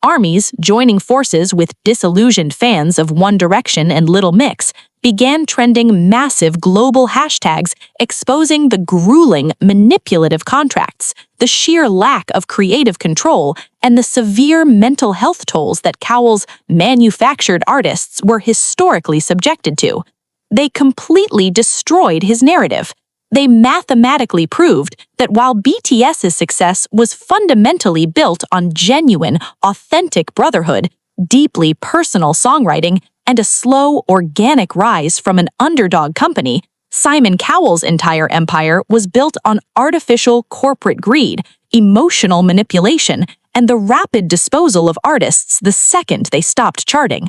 Armies, joining forces with disillusioned fans of One Direction and Little Mix, began trending massive global hashtags exposing the grueling, manipulative contracts, the sheer lack of creative control, and the severe mental health tolls that Cowell's manufactured artists were historically subjected to. They completely destroyed his narrative. They mathematically proved that while BTS's success was fundamentally built on genuine, authentic brotherhood, deeply personal songwriting, and a slow, organic rise from an underdog company, Simon Cowell's entire empire was built on artificial corporate greed, emotional manipulation, and the rapid disposal of artists the second they stopped charting.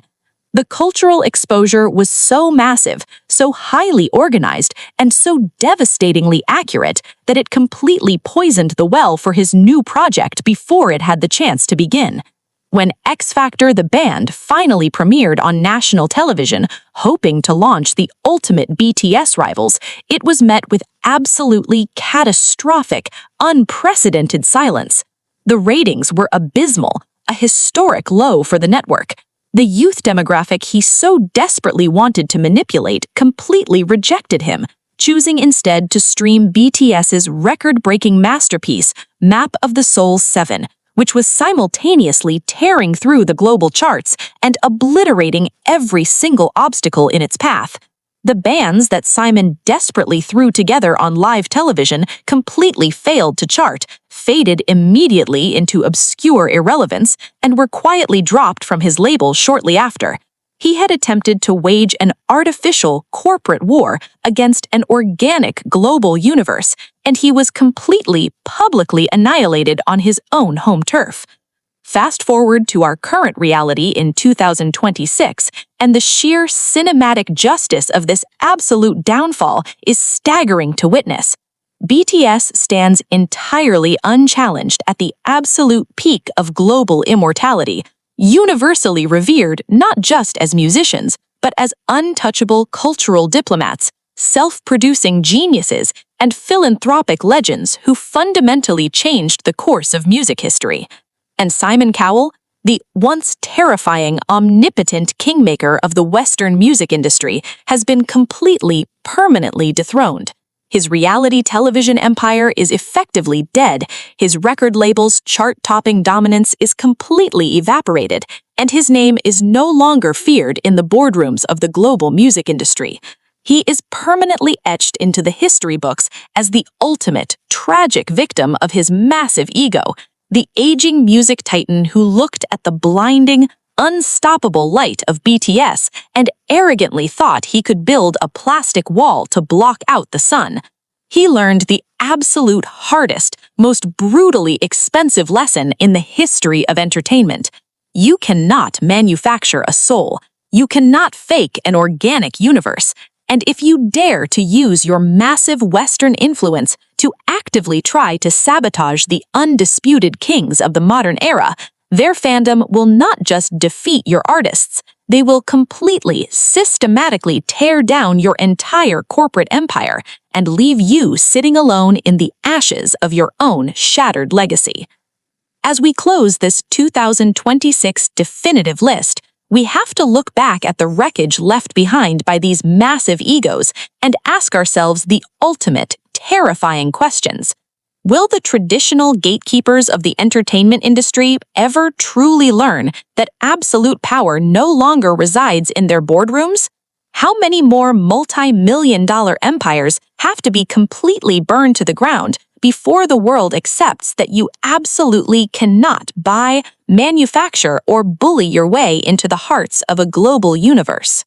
The cultural exposure was so massive, so highly organized, and so devastatingly accurate that it completely poisoned the well for his new project before it had the chance to begin. When X Factor the band finally premiered on national television, hoping to launch the ultimate BTS rivals, it was met with absolutely catastrophic, unprecedented silence. The ratings were abysmal, a historic low for the network. The youth demographic he so desperately wanted to manipulate completely rejected him, choosing instead to stream BTS's record-breaking masterpiece, Map of the Soul 7, which was simultaneously tearing through the global charts and obliterating every single obstacle in its path. The bands that Simon desperately threw together on live television completely failed to chart, faded immediately into obscure irrelevance, and were quietly dropped from his label shortly after. He had attempted to wage an artificial corporate war against an organic global universe, and he was completely, publicly annihilated on his own home turf. Fast forward to our current reality in 2026, and the sheer cinematic justice of this absolute downfall is staggering to witness. BTS stands entirely unchallenged at the absolute peak of global immortality, universally revered not just as musicians, but as untouchable cultural diplomats, self-producing geniuses, and philanthropic legends who fundamentally changed the course of music history. And Simon Cowell, the once terrifying, omnipotent kingmaker of the Western music industry, has been completely, permanently dethroned. His reality television empire is effectively dead, his record label's chart-topping dominance is completely evaporated, and his name is no longer feared in the boardrooms of the global music industry. He is permanently etched into the history books as the ultimate, tragic victim of his massive ego, the aging music titan who looked at the blinding, unstoppable light of BTS and arrogantly thought he could build a plastic wall to block out the sun. He learned the absolute hardest, most brutally expensive lesson in the history of entertainment. You cannot manufacture a soul. You cannot fake an organic universe. And if you dare to use your massive Western influence to actively try to sabotage the undisputed kings of the modern era, their fandom will not just defeat your artists, they will completely, systematically tear down your entire corporate empire and leave you sitting alone in the ashes of your own shattered legacy. As we close this 2026 definitive list, we have to look back at the wreckage left behind by these massive egos and ask ourselves the ultimate, terrifying questions. Will the traditional gatekeepers of the entertainment industry ever truly learn that absolute power no longer resides in their boardrooms? How many more multi-million-dollar empires have to be completely burned to the ground before the world accepts that you absolutely cannot buy, manufacture, or bully your way into the hearts of a global universe?